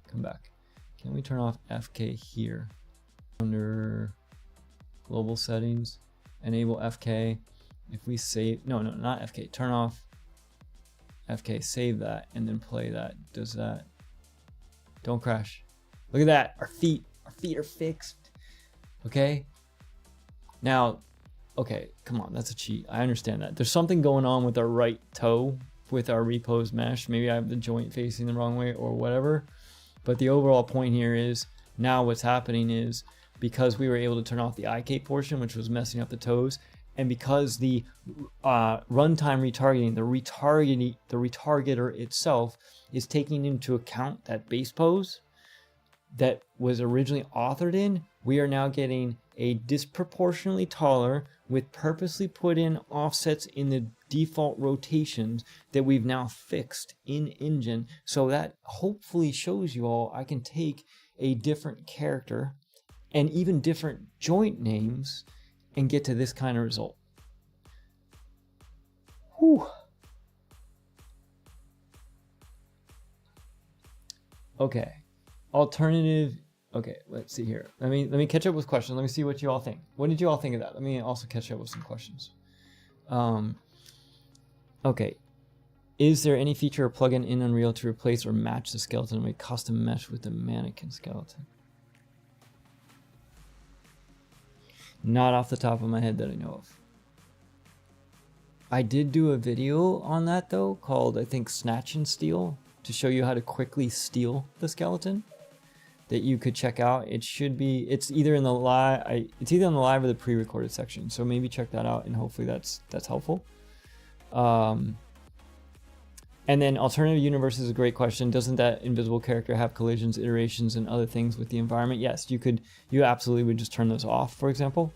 come back. Can we turn off FK here? Under global settings, enable FK. If we save, no, not FK, turn off FK, save that, and then play that. Does that, don't crash. Look at that, our feet are fixed, okay? Now, okay, come on, that's a cheat. I understand that. There's something going on with our right toe with our repose mesh. Maybe I have the joint facing the wrong way or whatever. But the overall point here is now what's happening is because we were able to turn off the IK portion, which was messing up the toes, and because the runtime retargeting, the retargeter itself is taking into account that base pose that was originally authored in, we are now getting a disproportionately taller with purposely put in offsets in the default rotations that we've now fixed in engine. So that hopefully shows you all I can take a different character and even different joint names and get to this kind of result. Whew. Okay, alternative. Okay, let's see here. Let me catch up with questions. Let me see what you all think. What did you all think of that? Let me also catch up with some questions. Okay, is there any feature or plugin in Unreal to replace or match the skeleton and make custom mesh with the mannequin skeleton? Not off the top of my head that I know of. I did do a video on that though, called I think Snatch and Steal, to show you how to quickly steal the skeleton, that you could check out. It should be, it's either in the live, it's either on the live or the pre-recorded section. So maybe check that out and hopefully that's helpful. And then alternative universe is a great question. Doesn't that invisible character have collisions, iterations, and other things with the environment? Yes, you absolutely would just turn those off, for example.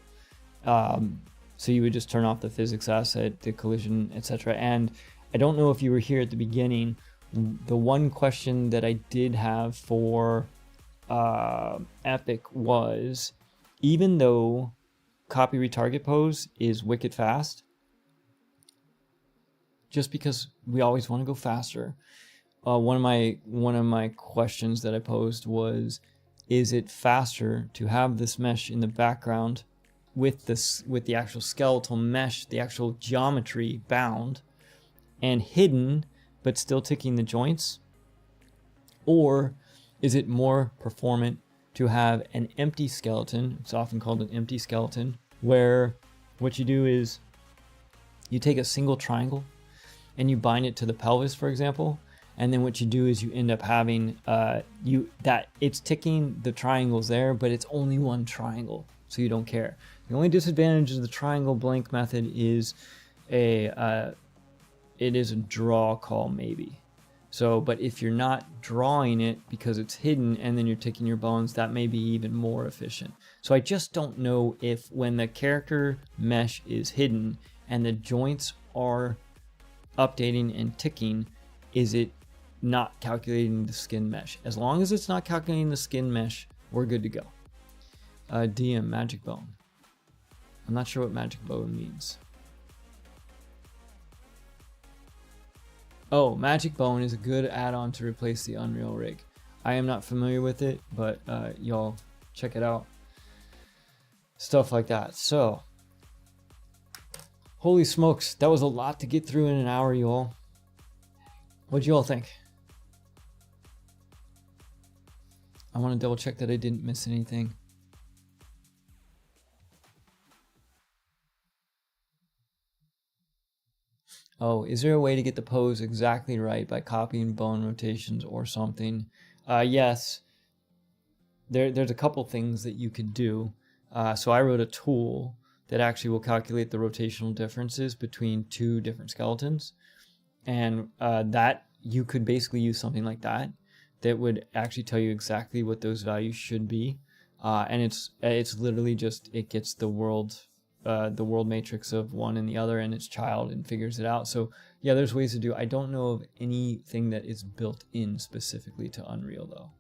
So you would just turn off the physics asset, the collision, etc. And I don't know if you were here at the beginning. The one question that I did have for Epic was, even though copy retarget pose is wicked fast, just because we always want to go faster, one of my questions that I posed was, is it faster to have this mesh in the background with the actual skeletal mesh, the actual geometry bound and hidden, but still ticking the joints? Or is it more performant to have an empty skeleton? It's often called an empty skeleton, where what you do is you take a single triangle and you bind it to the pelvis, for example, and then what you do is you end up having that it's ticking the triangles there, but it's only one triangle, so you don't care. The only disadvantage of the triangle blank method is it is a draw call maybe. So, but if you're not drawing it because it's hidden and then you're taking your bones, that may be even more efficient. So I just don't know if when the character mesh is hidden and the joints are updating and ticking, is it not calculating the skin mesh? As long as it's not calculating the skin mesh, we're good to go. DM, magic bone. I'm not sure what magic bone means. Oh, Magic Bone is a good add-on to replace the Unreal Rig. I am not familiar with it, but y'all check it out. Stuff like that. So, holy smokes, that was a lot to get through in an hour, y'all. What'd you all think? I want to double check that I didn't miss anything. Oh, is there a way to get the pose exactly right by copying bone rotations or something? Yes. There's a couple things that you could do. So I wrote a tool that actually will calculate the rotational differences between two different skeletons. And that you could basically use something like that would actually tell you exactly what those values should be. And it's literally just, it gets the world matrix of one and the other and its child and figures it out. So yeah, there's ways to do. I don't know of anything that is built in specifically to Unreal though.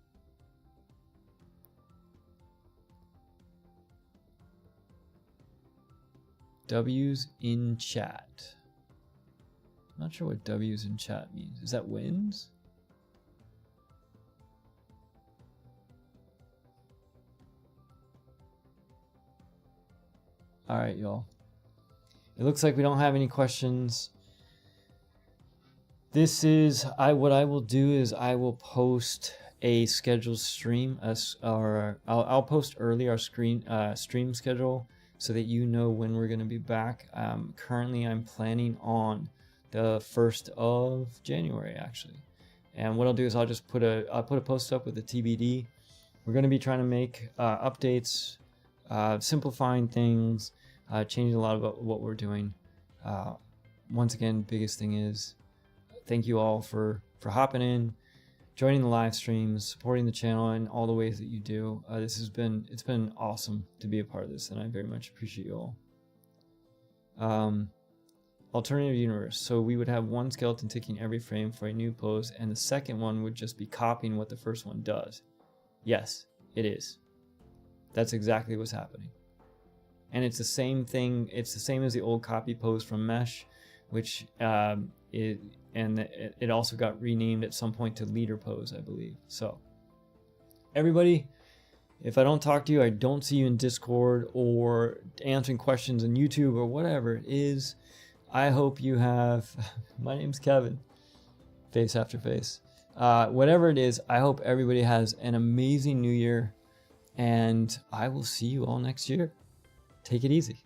W's in chat. I'm not sure what W's in chat means. Is that wins? All right, y'all. It looks like we don't have any questions. This is what I will do is I will post a scheduled stream, I'll post early our stream schedule so that you know when we're going to be back. Currently, I'm planning on the 1st of January actually, and what I'll do is I'll just put a post up with a TBD. We're going to be trying to make updates, simplifying things, changing a lot about what we're doing. Once again, biggest thing is thank you all for hopping in, joining the live streams, supporting the channel in all the ways that you do. It's been awesome to be a part of this, and I very much appreciate you all. Alternative universe. So we would have one skeleton ticking every frame for a new pose, and the second one would just be copying what the first one does. Yes, it is. That's exactly what's happening. And it's the same thing. It's the same as the old copy pose from Mesh, which it also got renamed at some point to leader pose, I believe. So everybody, if I don't talk to you, I don't see you in Discord or answering questions on YouTube or whatever it is, I hope you have, my name's Kevin, face after face. Whatever it is, I hope everybody has an amazing new year, and I will see you all next year. Take it easy.